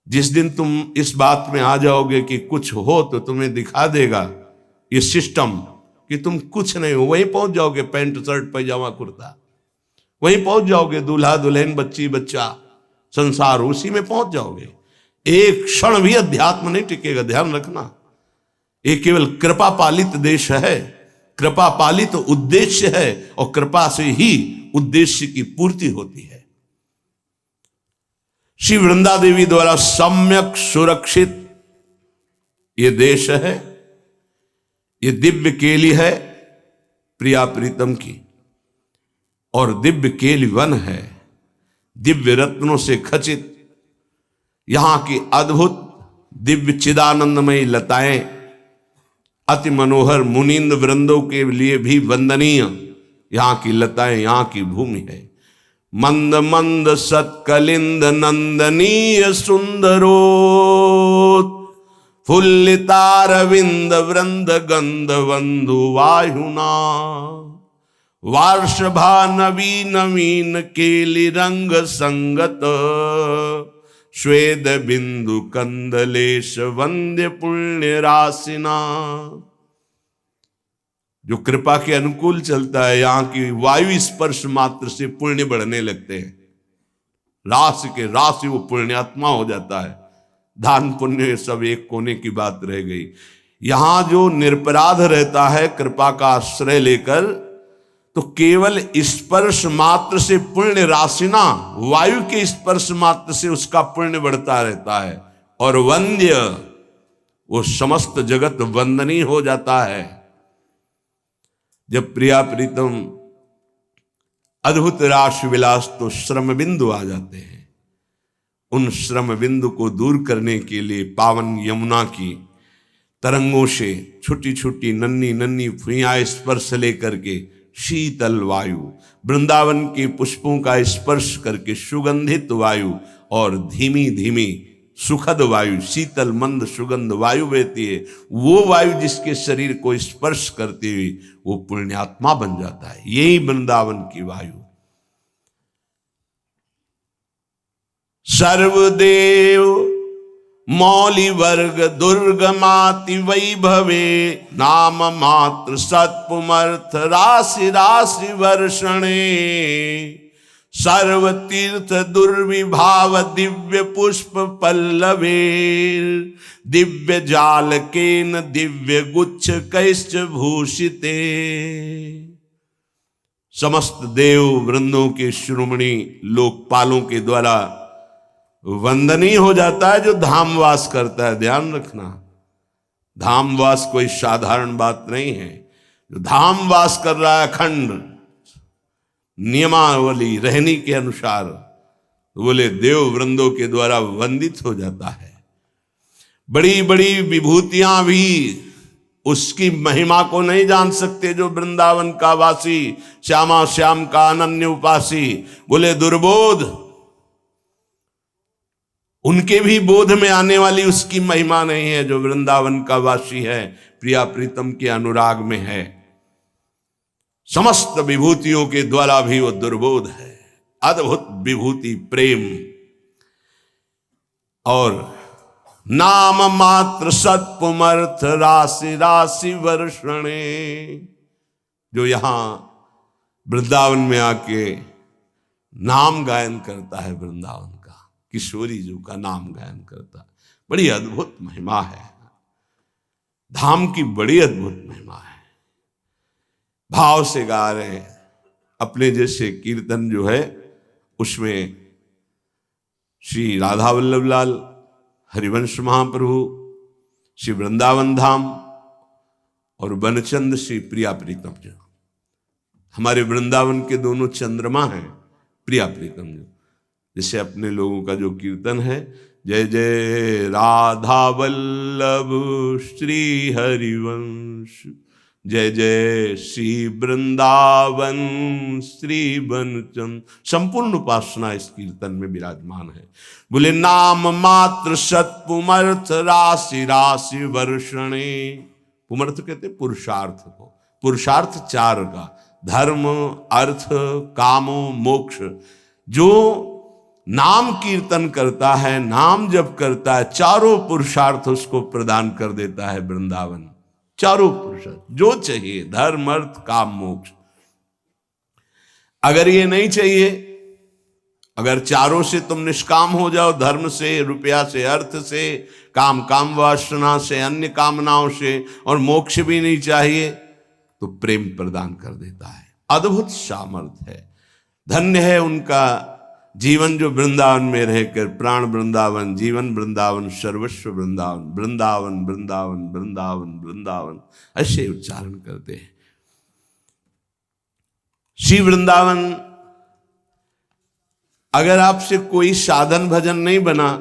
जिस दिन तुम इस बात में आ जाओगे कि कुछ हो तो तुम्हें दिखा देगा ये सिस्टम कि तुम कुछ नहीं हो, वहीं पहुंच जाओगे। पैंट शर्ट पैजामा कुर्ता, वहीं पहुंच जाओगे। दूल्हा दुल्हन, बच्ची बच्चा, संसार, उसी में पहुंच जाओगे। एक क्षण भी अध्यात्म नहीं टिकेगा, ध्यान रखना। ये केवल कृपा पालित देश है, कृपा पालित उद्देश्य है, और कृपा से ही उद्देश्य की पूर्ति होती है। श्री वृंदा देवी द्वारा सम्यक सुरक्षित ये देश है, ये दिव्य केली है प्रिया प्रीतम की, और दिव्य केली वन है, दिव्य रत्नों से खचित। यहां की अद्भुत दिव्य चिदानंदमयी लताएं अति मनोहर, मुनींद्र वृंदों के लिए भी वंदनीय यहां की लताएं, यहां की भूमि है। मंद मंद सत्कलिंद नंदनीय सुंदरो, फुल्लितारविंद वृंद गंध बंधु वायुना, वार्षभा नवीन नवीन केली रंग संगत, श्वेद बिंदु कंदलेश वंद्य पुण्य राशिना। जो कृपा के अनुकूल चलता है, यहां की वायु स्पर्श मात्र से पुण्य बढ़ने लगते हैं। राशि के राशि वो पुण्यात्मा हो जाता है। दान पुण्य सब एक कोने की बात रह गई। यहां जो निरपराध रहता है कृपा का आश्रय लेकर, तो केवल स्पर्श मात्र से पुण्य राशिना, वायु के स्पर्श मात्र से उसका पुण्य बढ़ता रहता है। और वंद्य, वो समस्त जगत वंदनीय हो जाता है। जब प्रिया प्रीतम अद्भुत रास विलास, तो श्रम बिंदु आ जाते हैं। उन श्रम बिंदु को दूर करने के लिए पावन यमुना की तरंगों से छोटी छोटी नन्ही नन्ही फुइयां स्पर्श लेकर के शीतल वायु, वृंदावन के पुष्पों का स्पर्श करके सुगंधित वायु, और धीमी धीमी सुखद वायु, शीतल मंद सुगंध वायु बहती है। वो वायु जिसके शरीर को स्पर्श करती हुई वो पुण्यात्मा बन जाता है। यही वृंदावन की वायु। सर्वदेव मौली वर्ग दुर्गमाति वैभवे, नाम मात्र सत्पुमर्थ राशि राशि वर्षणे, सर्व तीर्थ दुर्विभाव दिव्य पुष्प पल्लवे, दिव्य जाल केन दिव्य गुच्छ कैश्च भूषिते। समस्त देव वृंदों के शिरोमणि लोकपालों के द्वारा वंदनीय हो जाता है जो धामवास करता है। ध्यान रखना, धामवास कोई साधारण बात नहीं है। जो धामवास कर रहा है अखंड नियमावली रहनी के अनुसार, बोले देव वृंदों के द्वारा वंदित हो जाता है। बड़ी बड़ी विभूतियां भी उसकी महिमा को नहीं जान सकते जो वृंदावन का वासी, श्यामा श्याम का अनन्य उपासी। बोले दुर्बोध, उनके भी बोध में आने वाली उसकी महिमा नहीं है जो वृंदावन का वासी है, प्रिया प्रीतम के अनुराग में है। समस्त विभूतियों के द्वारा भी वो दुर्बोध है। अद्भुत विभूति प्रेम और नाम मात्र सत्पुमर्थ राशि राशि वर्षणे। जो यहां वृंदावन में आके नाम गायन करता है, वृंदावन का किशोरी जी का नाम गायन करता है, बड़ी अद्भुत महिमा है। धाम की बड़ी अद्भुत महिमा है। भाव से गा रहे हैं। अपने जैसे कीर्तन जो है उसमें श्री राधा वल्लभ लाल, हरिवंश महाप्रभु, श्री वृंदावन धाम और बनचंद श्री प्रिया प्रीतम जी, हमारे वृंदावन के दोनों चंद्रमा हैं प्रिया प्रीतम जी। जैसे अपने लोगों का जो कीर्तन है, जय जय राधा वल्लभ श्री हरिवंश, जय जय श्री वृंदावन श्री बनचंद, संपूर्ण उपासना इस कीर्तन में विराजमान है। बोले नाम मात्र सत्पुमर्थ राशि राशि वर्षणे। पुमर्थ कहते पुरुषार्थ को। पुरुषार्थ चार का, धर्म अर्थ कामो मोक्ष। जो नाम कीर्तन करता है, नाम जप करता है, चारों पुरुषार्थ उसको प्रदान कर देता है वृंदावन। चारों पुरुषार्थ जो चाहिए, धर्म अर्थ काम मोक्ष। अगर ये नहीं चाहिए, अगर चारों से तुम निष्काम हो जाओ, धर्म से, रुपया से, अर्थ से, काम वासना से, अन्य कामनाओं से, और मोक्ष भी नहीं चाहिए, तो प्रेम प्रदान कर देता है। अद्भुत सामर्थ्य है। धन्य है उनका जीवन जो वृंदावन में रहकर, प्राण वृंदावन, जीवन वृंदावन, सर्वस्व वृंदावन, वृंदावन वृंदावन वृंदावन वृंदावन, ऐसे उच्चारण करते हैं। श्री वृंदावन, अगर आपसे कोई साधन भजन नहीं बना,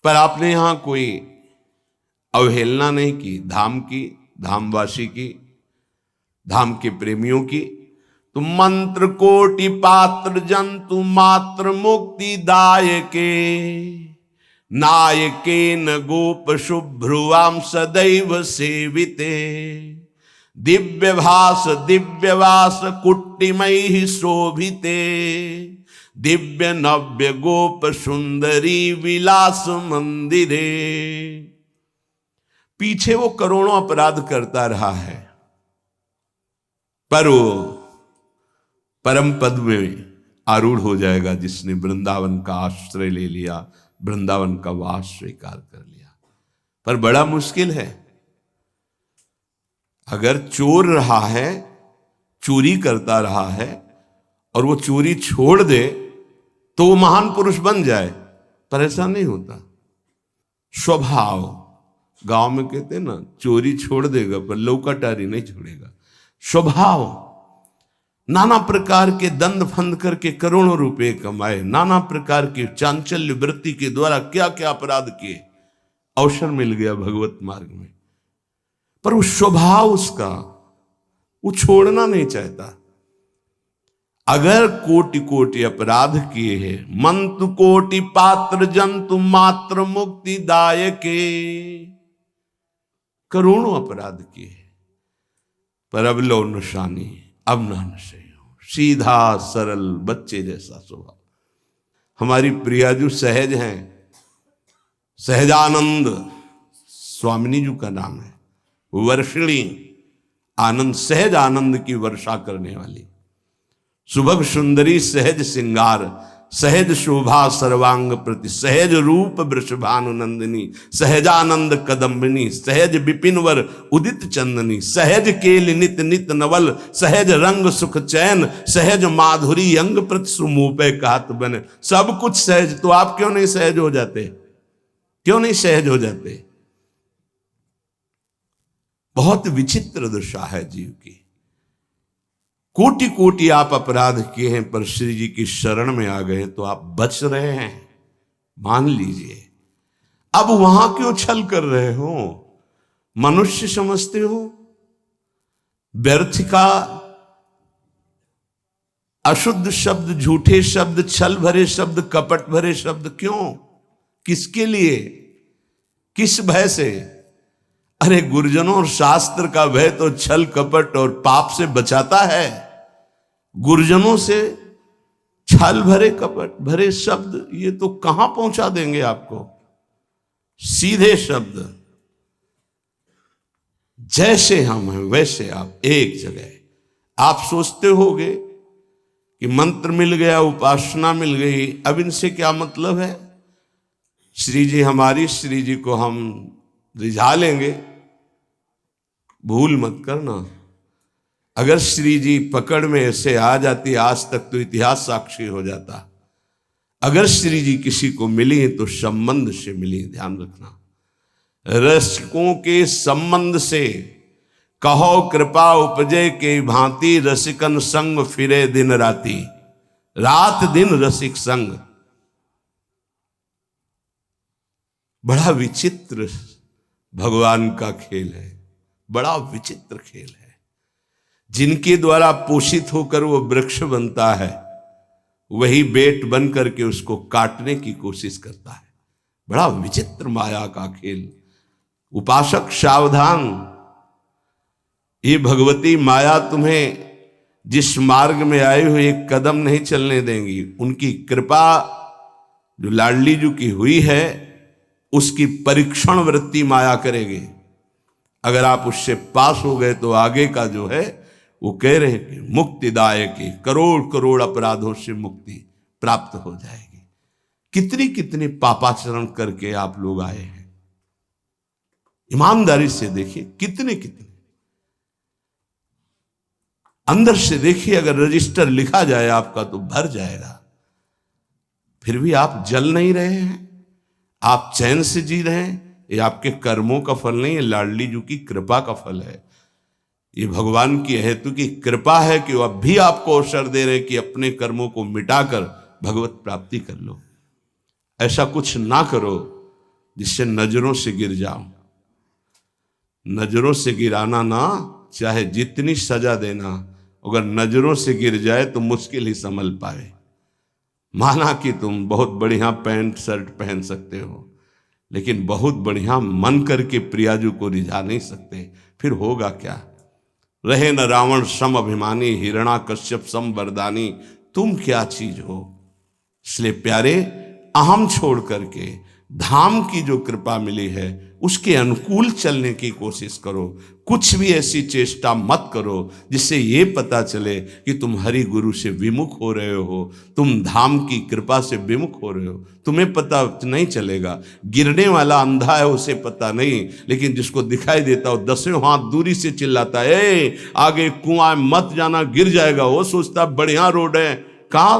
पर आपने यहां कोई अवहेलना नहीं की धाम की, धामवासी की, धाम के प्रेमियों की, तो मंत्र कोटि पात्र जंतु मात्र मुक्ति दायके, नायके न गोप शुभ्रुवाम सदैव सेविते, दिव्यभास दिव्यवास कुट्टिमैः शोभिते, दिव्य नव्य गोप सुंदरी विलास मंदिरे। पीछे वो करोड़ों अपराध करता रहा है, पर वो परम पद में आरूढ़ हो जाएगा जिसने वृंदावन का आश्रय ले लिया, वृंदावन का वास स्वीकार कर लिया। पर बड़ा मुश्किल है। अगर चोर रहा है, चोरी करता रहा है, और वो चोरी छोड़ दे तो वो महान पुरुष बन जाए, पर ऐसा नहीं होता। स्वभाव, गांव में कहते हैं ना, चोरी छोड़ देगा पर लौकाटारी नहीं छोड़ेगा। स्वभाव, नाना प्रकार के दंड फंद करके करोड़ों रुपए कमाए, नाना प्रकार की चांचल्य वृत्ति के द्वारा क्या क्या अपराध किए, अवसर मिल गया भगवत मार्ग में, पर वो स्वभाव उसका, वो छोड़ना नहीं चाहता। अगर कोटि कोटि अपराध किए हैं, मंतु कोटि पात्र जंतु मात्र मुक्ति दायके, करोड़ों अपराध किए, पर अब लो निशानी, अब ना नशे हो। सीधा सरल बच्चे जैसा स्वभाव। हमारी प्रियाजू सहज हैं, सहजानंद स्वामिनी जी का नाम है, वर्षिणी, आनंद, सहज आनंद की वर्षा करने वाली। सुभग सुंदरी सहज सिंगार, सहज शोभा सर्वांग प्रति, सहज रूप वृषभानुनंदिनी, सहजानंद कदम्बिनी, सहज विपिनवर उदित चंदनी, सहज केल नित नित नवल, सहज रंग सुख चैन, सहज माधुरी अंग प्रति सुमूपे कहत बने। सब कुछ सहज, तो आप क्यों नहीं सहज हो जाते? क्यों नहीं सहज हो जाते? बहुत विचित्र दशा है जीव की। कोटि कोटि आप अपराध किए हैं, पर श्री जी की शरण में आ गए तो आप बच रहे हैं, मान लीजिए। अब वहां क्यों छल कर रहे हो? मनुष्य समझते हो? व्यर्थ का अशुद्ध शब्द, झूठे शब्द, छल भरे शब्द, कपट भरे शब्द क्यों? किसके लिए? किस भय से? अरे गुरुजनों और शास्त्र का भय तो छल कपट और पाप से बचाता है। गुरुजनों से छल भरे कपट भरे शब्द ये तो कहां पहुंचा देंगे आपको? सीधे शब्द, जैसे हम हैं वैसे आप, एक जगह। आप सोचते होगे कि मंत्र मिल गया, उपासना मिल गई, अब इनसे क्या मतलब है? श्री जी हमारी, श्री जी को हम रिझा लेंगे। भूल मत करना, अगर श्री जी पकड़ में ऐसे आ जाती आज तक तो इतिहास साक्षी हो जाता। अगर श्री जी किसी को मिली तो संबंध से मिली, ध्यान रखना। रसिकों के संबंध से कहो कृपा उपजे के भांति, रसिकन संग फिरे दिन राती, रात दिन रसिक संग। बड़ा विचित्र भगवान का खेल है, बड़ा विचित्र खेल है। जिनके द्वारा पोषित होकर वो वृक्ष बनता है, वही बेट बन करके उसको काटने की कोशिश करता है। बड़ा विचित्र माया का खेल। उपासक सावधान, ये भगवती माया तुम्हें जिस मार्ग में आए हुए एक कदम नहीं चलने देंगी। उनकी कृपा जो लाडली जी की हुई है, उसकी परीक्षण वृत्ति माया करेगी। अगर आप उससे पास हो गए तो आगे का जो है वो कह रहे हैं कि मुक्तिदायकी, करोड़ करोड़ अपराधों से मुक्ति प्राप्त हो जाएगी। कितनी कितनी पापाचरण करके आप लोग आए हैं, ईमानदारी से देखिए, कितने कितने। अंदर से देखिए, अगर रजिस्टर लिखा जाए आपका तो भर जाएगा। फिर भी आप जल नहीं रहे हैं, आप चैन से जी रहे हैं। ये आपके कर्मों का फल नहीं है, लाडली जी की कृपा का फल है। ये भगवान की हेतु की कृपा है कि वो अब भी आपको अवसर दे रहे कि अपने कर्मों को मिटाकर भगवत प्राप्ति कर लो। ऐसा कुछ ना करो जिससे नजरों से गिर जाओ। नजरों से गिराना ना, चाहे जितनी सजा देना, अगर नजरों से गिर जाए तो मुश्किल ही संभल पाए। माना कि तुम बहुत बढ़िया पैंट शर्ट पहन सकते हो, लेकिन बहुत बढ़िया मन करके प्रियाजू को रिझा नहीं सकते, फिर होगा क्या? रहे न रावण सम अभिमानी, हिरणा कश्यप सम वरदानी, तुम क्या चीज हो? इसलिए प्यारे, अहम छोड़ करके धाम की जो कृपा मिली है उसके अनुकूल चलने की कोशिश करो। कुछ भी ऐसी चेष्टा मत करो जिससे ये पता चले कि तुम हरि गुरु से विमुख हो रहे हो, तुम धाम की कृपा से विमुख हो रहे हो। तुम्हें पता नहीं चलेगा। गिरने वाला अंधा है, उसे पता नहीं, लेकिन जिसको दिखाई देता हो 10 हाथ दूरी से चिल्लाता है, ए आगे कुआं मत जाना, गिर जाएगा। वो सोचता बढ़िया रोड है, कहाँ,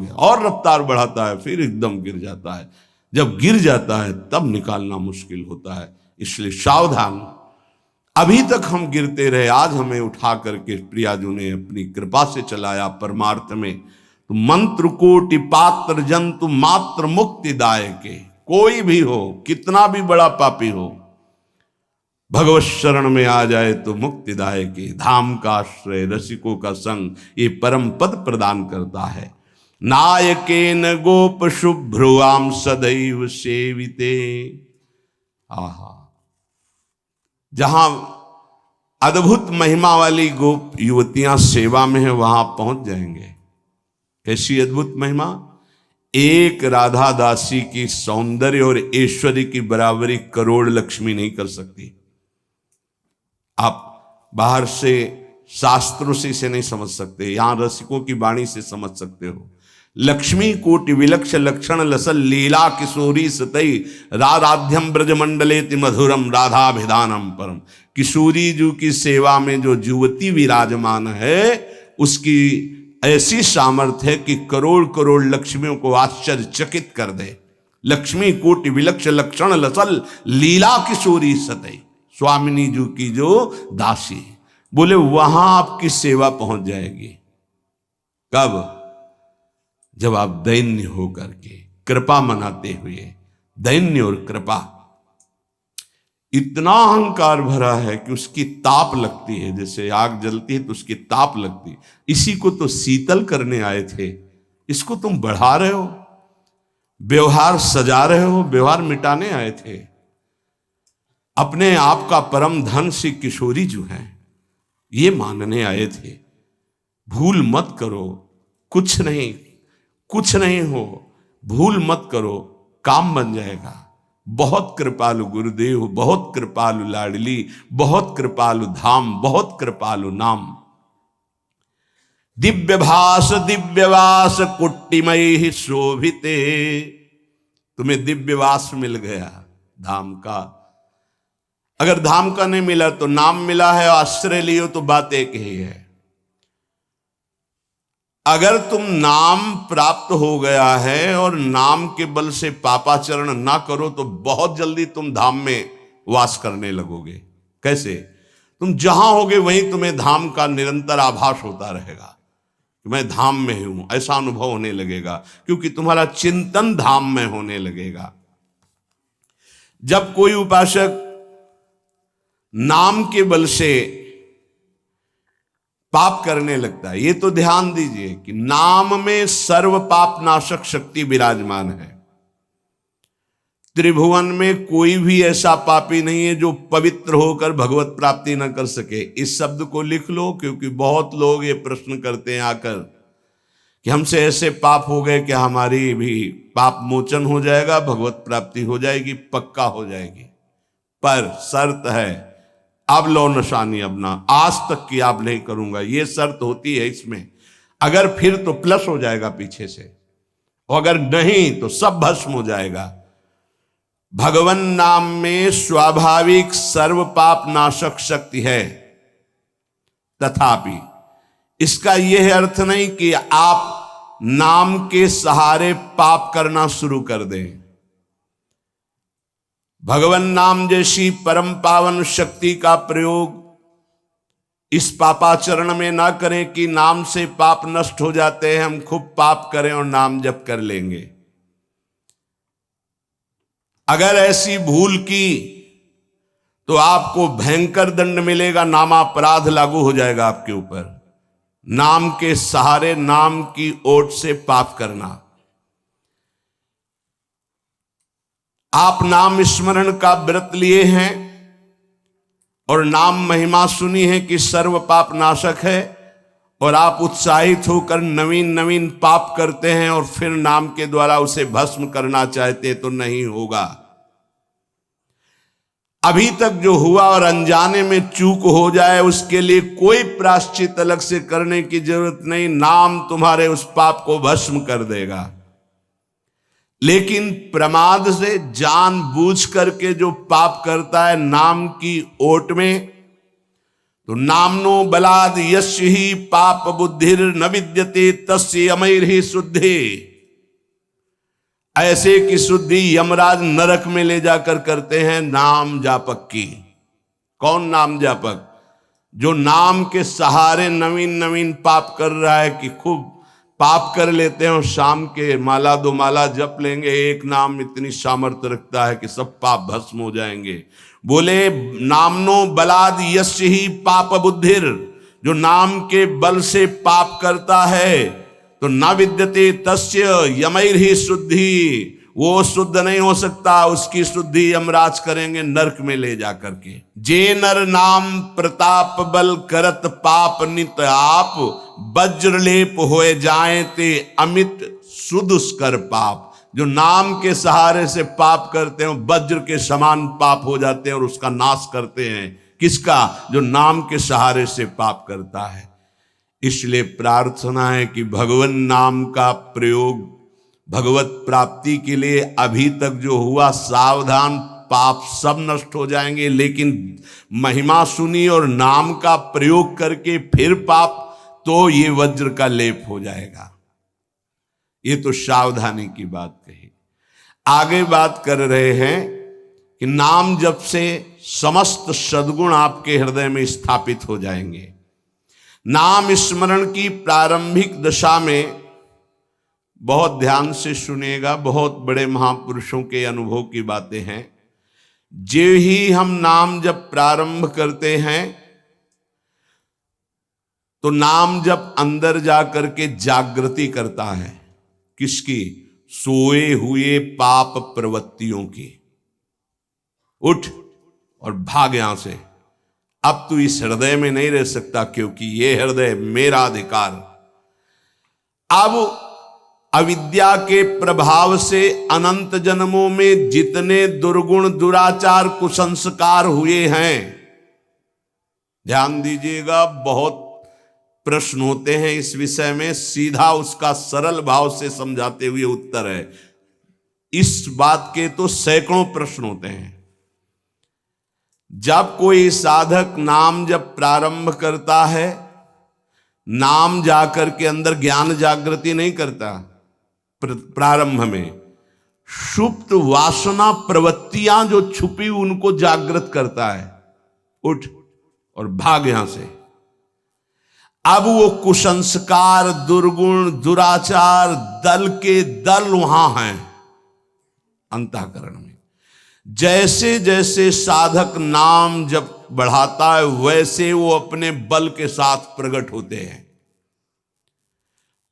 और रफ्तार बढ़ाता है, फिर एकदम गिर जाता है। जब गिर जाता है तब निकालना मुश्किल होता है। इसलिए सावधान। अभी तक हम गिरते रहे, आज हमें उठा करके प्रियाजू ने अपनी कृपा से चलाया परमार्थ में। तो मंत्र कोटि पात्र जंतु मात्र मुक्ति दायके, कोई भी हो, कितना भी बड़ा पापी हो, भगवत शरण में आ जाए तो मुक्तिदायकी, धाम का आश्रय, रसिकों का संग, ये परम पद प्रदान करता है। नायकेन गोप शुभ्रुआम सदैव सेविते। आहा, जहां अद्भुत महिमा वाली गोप युवतियां सेवा में है, वहां पहुंच जाएंगे। कैसी अद्भुत महिमा? एक राधा दासी की सौंदर्य और ऐश्वर्य की बराबरी करोड़ लक्ष्मी नहीं कर सकती। आप बाहर से शास्त्रों से इसे नहीं समझ सकते, यहां रसिकों की वाणी से समझ सकते हो। लक्ष्मी कोटि विलक्ष लक्षण लसल लीला किशोरी सतई राधाध्यम ब्रजमंडलेति मधुरम राधाभिधानम परम। किशोरी जी की सेवा में जो युवती विराजमान है उसकी ऐसी सामर्थ्य है कि करोड़ करोड़ लक्ष्मियों को आश्चर्यचकित कर दे। लक्ष्मी कोटि विलक्ष लक्षण लसल लीला किशोरी सतई, स्वामिनी जी की जो दासी, बोले वहां आपकी सेवा पहुंच जाएगी। कब? जब आप दैन्य होकर के कृपा मनाते हुए, दैन्य और कृपा, इतना अहंकार भरा है कि उसकी ताप लगती है, जैसे आग जलती है तो उसकी ताप लगती है। इसी को तो शीतल करने आए थे, इसको तुम बढ़ा रहे हो, व्यवहार सजा रहे हो, व्यवहार मिटाने आए थे। अपने आप का परम धन श्री किशोरी जो है ये मानने आए थे। भूल मत करो, कुछ नहीं हो, भूल मत करो, काम बन जाएगा। बहुत कृपालु गुरुदेव, बहुत कृपालु लाडली, बहुत कृपालु धाम, बहुत कृपालु नाम। दिव्यवास कुट्टिमय शोभिते, तुम्हें दिव्यवास मिल गया धाम का। अगर धाम का नहीं मिला तो नाम मिला है, आश्रय लियो तो बात एक ही है। अगर तुम नाम प्राप्त हो गया है और नाम के बल से पापाचरण ना करो तो बहुत जल्दी तुम धाम में वास करने लगोगे। कैसे? तुम जहां होगे वहीं तुम्हें धाम का निरंतर आभास होता रहेगा कि मैं धाम में हूं, ऐसा अनुभव होने लगेगा, क्योंकि तुम्हारा चिंतन धाम में होने लगेगा। जब कोई उपासक नाम के बल से पाप करने लगता है, ये तो ध्यान दीजिए कि नाम में सर्व पाप नाशक शक्ति विराजमान है। त्रिभुवन में कोई भी ऐसा पापी नहीं है जो पवित्र होकर भगवत प्राप्ति न कर सके। इस शब्द को लिख लो, क्योंकि बहुत लोग ये प्रश्न करते हैं आकर कि हमसे ऐसे पाप हो गए कि हमारी भी पाप मोचन हो जाएगा, भगवत प्राप्ति हो जाएगी, पक्का हो जाएगी। पर शर्त है, अब लो निशानी अपना, आज तक की आप नहीं करूंगा, ये शर्त होती है इसमें। अगर फिर तो प्लस हो जाएगा पीछे से, और अगर नहीं तो सब भस्म हो जाएगा। भगवन नाम में स्वाभाविक सर्व पाप नाशक शक्ति है, तथापि इसका यह अर्थ नहीं कि आप नाम के सहारे पाप करना शुरू कर दें। भगवान नाम जैसी परम पावन शक्ति का प्रयोग इस पापाचरण में ना करें कि नाम से पाप नष्ट हो जाते हैं, हम खूब पाप करें और नाम जप कर लेंगे। अगर ऐसी भूल की तो आपको भयंकर दंड मिलेगा, नामापराध लागू हो जाएगा आपके ऊपर। नाम के सहारे, नाम की ओट से पाप करना। आप नाम स्मरण का व्रत लिए हैं और नाम महिमा सुनी है कि सर्व पाप नाशक है, और आप उत्साहित होकर नवीन नवीन पाप करते हैं और फिर नाम के द्वारा उसे भस्म करना चाहते तो नहीं होगा। अभी तक जो हुआ और अनजाने में चूक हो जाए उसके लिए कोई प्रायश्चित अलग से करने की जरूरत नहीं, नाम तुम्हारे उस पाप को भस्म कर देगा। लेकिन प्रमाद से जानबूझ करके जो पाप करता है नाम की ओट में, तो नामनो बलाद यस्य ही पाप बुद्धिर न विद्यते तस्य अमैर ही शुद्धि। ऐसे की शुद्धि यमराज नरक में ले जाकर करते हैं नाम जापक की। कौन नाम जापक? जो नाम के सहारे नवीन नवीन पाप कर रहा है कि खूब पाप कर लेते हैं और शाम के माला दो माला जप लेंगे, एक नाम इतनी सामर्थ्य रखता है कि सब पाप भस्म हो जाएंगे। बोले नामनो बलाद यस्य ही पाप बुद्धिर, जो नाम के बल से पाप करता है तो न विद्यते तस्य यमैर ही शुद्धि, वो शुद्ध नहीं हो सकता, उसकी शुद्धि यमराज करेंगे नरक में ले जाकर के। जे नर नाम प्रताप बल करत पाप नित आप, वज्रलेप होए जाए ते अमित सुदुष्कर पाप। जो नाम के सहारे से पाप करते हैं वज्र के समान पाप हो जाते हैं और उसका नाश करते हैं। किसका? जो नाम के सहारे से पाप करता है। इसलिए प्रार्थना है कि भगवान नाम का प्रयोग भगवत प्राप्ति के लिए अभी तक जो हुआ, सावधान, पाप सब नष्ट हो जाएंगे। लेकिन महिमा सुनी और नाम का प्रयोग करके फिर पाप, तो ये वज्र का लेप हो जाएगा। ये तो सावधानी की बात कही। आगे बात कर रहे हैं कि नाम जप से समस्त सद्गुण आपके हृदय में स्थापित हो जाएंगे। नाम स्मरण की प्रारंभिक दशा में, बहुत ध्यान से सुनिएगा, बहुत बड़े महापुरुषों के अनुभव की बातें हैं। जो ही हम नाम जब प्रारंभ करते हैं तो नाम जब अंदर जाकर के जागृति करता है। किसकी? सोए हुए पाप प्रवृत्तियों की। उठ और भाग यहां से, अब तू इस हृदय में नहीं रह सकता, क्योंकि ये हृदय मेरा अधिकार। अब अविद्या के प्रभाव से अनंत जन्मों में जितने दुर्गुण, दुराचार, कुसंस्कार हुए हैं, ध्यान दीजिएगा, बहुत प्रश्न होते हैं इस विषय में। सीधा उसका सरल भाव से समझाते हुए उत्तर है। इस बात के तो सैकड़ों प्रश्न होते हैं। जब कोई साधक नाम जब प्रारंभ करता है, नाम जाकर के अंदर ज्ञान जागृति नहीं करता। प्रारंभ में सुप्त वासना प्रवृत्तियां जो छुपी उनको जागृत करता है। उठ और भाग यहां से। अब वो कुसंस्कार, दुर्गुण, दुराचार दल के दल वहां हैं अंतःकरण में। जैसे जैसे साधक नाम जब बढ़ाता है, वैसे वो अपने बल के साथ प्रकट होते हैं।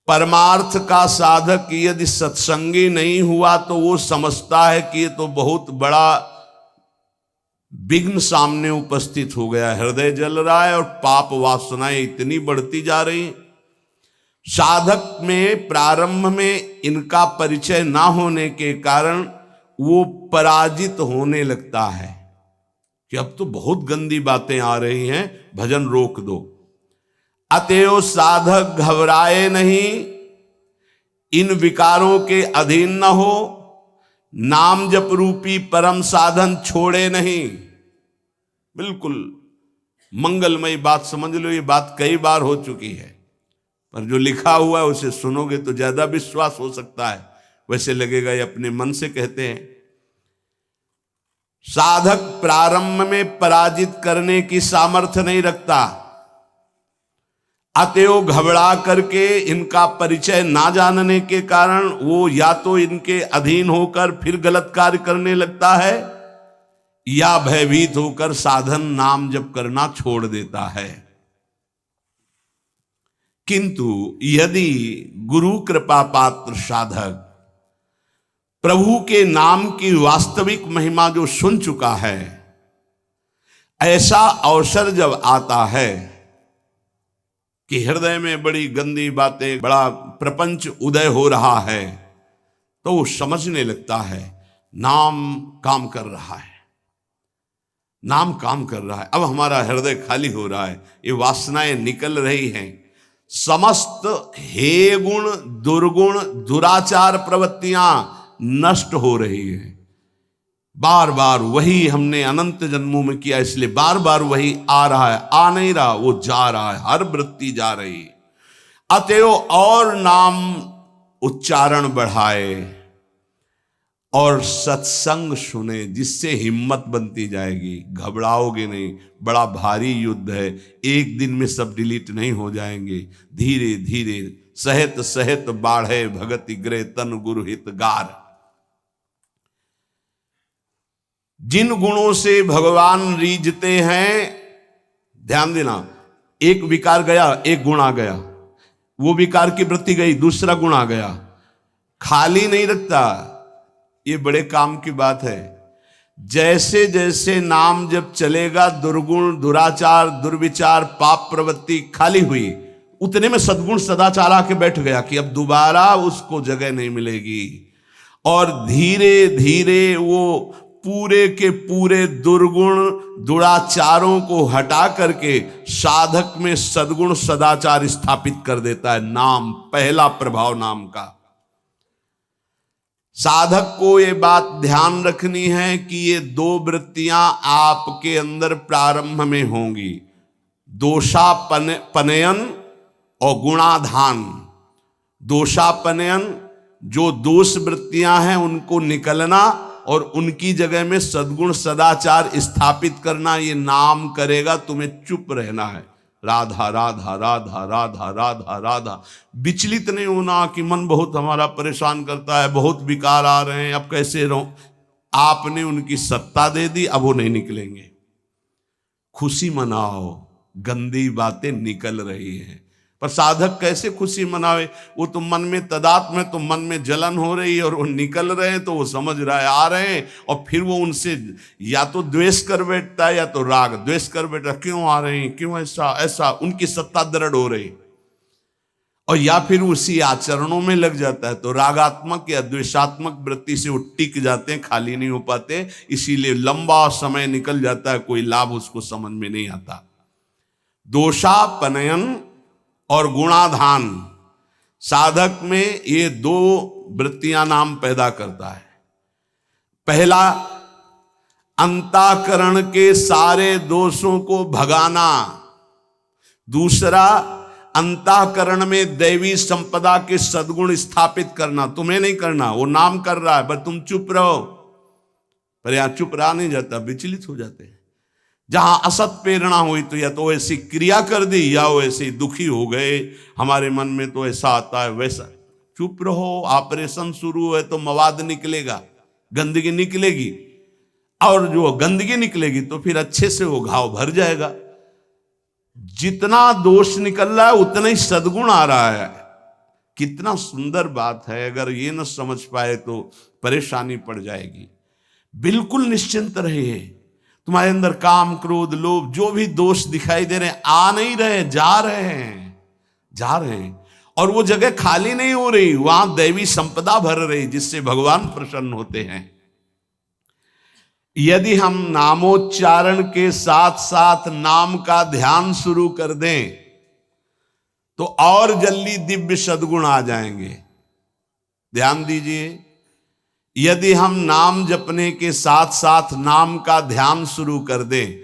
परमार्थ का साधक यदि सत्संगी नहीं हुआ तो वो समझता है कि ये तो बहुत बड़ा विघ्न सामने उपस्थित हो गया, हृदय जल रहा है और पाप वासनाएं इतनी बढ़ती जा रही। साधक में प्रारंभ में इनका परिचय ना होने के कारण वो पराजित होने लगता है कि अब तो बहुत गंदी बातें आ रही हैं, भजन रोक दो। अतएव साधक घबराए नहीं, इन विकारों के अधीन न हो, नाम जप रूपी परम साधन छोड़े नहीं। बिल्कुल मंगलमयी बात समझ लो। ये बात कई बार हो चुकी है, पर जो लिखा हुआ है उसे सुनोगे तो ज्यादा विश्वास हो सकता है। वैसे लगेगा ये अपने मन से कहते हैं। साधक प्रारंभ में पराजित करने की सामर्थ्य नहीं रखता। अतएव घबरा करके इनका परिचय ना जानने के कारण वो या तो इनके अधीन होकर फिर गलत कार्य करने लगता है, या भयभीत होकर साधन नाम जप करना छोड़ देता है। किंतु यदि गुरु कृपा पात्र साधक प्रभु के नाम की वास्तविक महिमा जो सुन चुका है, ऐसा अवसर जब आता है कि हृदय में बड़ी गंदी बातें, बड़ा प्रपंच उदय हो रहा है, तो वो समझने लगता है नाम काम कर रहा है, नाम काम कर रहा है। अब हमारा हृदय खाली हो रहा है, ये वासनाएं निकल रही हैं। समस्त हे गुण, दुर्गुण, दुराचार प्रवृत्तियां नष्ट हो रही हैं। बार बार वही हमने अनंत जन्मों में किया, इसलिए बार बार वही आ रहा है। आ नहीं रहा, वो जा रहा है, हर वृत्ति जा रही। अतएव और नाम उच्चारण बढ़ाए और सत्संग सुने, जिससे हिम्मत बनती जाएगी। घबराओगे नहीं, बड़ा भारी युद्ध है, एक दिन में सब डिलीट नहीं हो जाएंगे। धीरे धीरे सहत सहत बाढ़े भगति ग्रह तन गुरु हित गार। जिन गुणों से भगवान रीझते हैं, ध्यान देना, एक विकार गया, एक गुण आ गया, वो विकार की वृत्ति गई, दूसरा गुण आ गया। खाली नहीं रखता, ये बड़े काम की बात है। जैसे जैसे नाम जब चलेगा, दुर्गुण, दुराचार, दुर्विचार, पाप प्रवृत्ति खाली हुई, उतने में सद्गुण सदाचार आके बैठ गया कि अब दोबारा उसको जगह नहीं मिलेगी। और धीरे धीरे वो पूरे के पूरे दुर्गुण दुराचारों को हटा करके साधक में सद्गुण सदाचार स्थापित कर देता है। नाम, पहला प्रभाव नाम का। साधक को ये बात ध्यान रखनी है कि ये दो वृत्तियां आपके अंदर प्रारंभ में होंगी, दोषापनयन और गुणाधान। दोषापनयन, जो दोष वृत्तियां हैं उनको निकलना और उनकी जगह में सद्गुण सदाचार स्थापित करना, ये नाम करेगा। तुम्हें चुप रहना है, राधा राधा राधा राधा राधा राधा। विचलित नहीं होना कि मन बहुत हमारा परेशान करता है, बहुत विकार आ रहे हैं, अब कैसे रहूं। आपने उनकी सत्ता दे दी, अब वो नहीं निकलेंगे। खुशी मनाओ, गंदी बातें निकल रही हैं। पर साधक कैसे खुशी मनावे? वो तो मन में तदात्म है, तो मन में जलन हो रही है और वो निकल रहे हैं तो वो समझ रहा है आ रहे हैं, और फिर वो उनसे या तो द्वेष कर बैठता है या तो राग। द्वेष कर बैठता, क्यों आ रहे हैं, क्यों ऐसा ऐसा, उनकी सत्ता दृढ़ हो रही। और या फिर उसी आचरणों में लग जाता है, तो रागात्मक या द्वेषात्मक वृत्ति से वो टिक जाते हैं, खाली नहीं हो पाते। इसीलिए लंबा समय निकल जाता है, कोई लाभ उसको समझ में नहीं आता। दोषापनयन और गुणाधान, साधक में ये दो वृत्तियां नाम पैदा करता है। पहला, अंतःकरण के सारे दोषों को भगाना। दूसरा, अंतःकरण में दैवी संपदा के सद्गुण स्थापित करना। तुम्हें नहीं करना, वो नाम कर रहा है, पर तुम चुप रहो। पर यहां चुप रहा नहीं जाता, विचलित हो जाते हैं। जहां असत प्रेरणा हुई तो या तो ऐसी क्रिया कर दी या वो ऐसे दुखी हो गए, हमारे मन में तो ऐसा आता है वैसा। चुप रहो। ऑपरेशन शुरू है तो मवाद निकलेगा, गंदगी निकलेगी, और जो गंदगी निकलेगी तो फिर अच्छे से वो घाव भर जाएगा। जितना दोष निकल रहा है उतना ही सद्गुण आ रहा है। कितना सुंदर बात है। अगर ये न समझ पाए तो परेशानी पड़ जाएगी। बिल्कुल निश्चिंत रहिए। तुम्हारे अंदर काम, क्रोध, लोभ, जो भी दोष दिखाई दे रहे हैं, आ नहीं रहे, जा रहे हैं, जा रहे हैं। और वो जगह खाली नहीं हो रही, वहां दैवी संपदा भर रही, जिससे भगवान प्रसन्न होते हैं। यदि हम नामोच्चारण के साथ साथ नाम का ध्यान शुरू कर दें तो और जल्दी दिव्य सद्गुण आ जाएंगे। ध्यान दीजिए, यदि हम नाम जपने के साथ साथ नाम का ध्यान शुरू कर दें,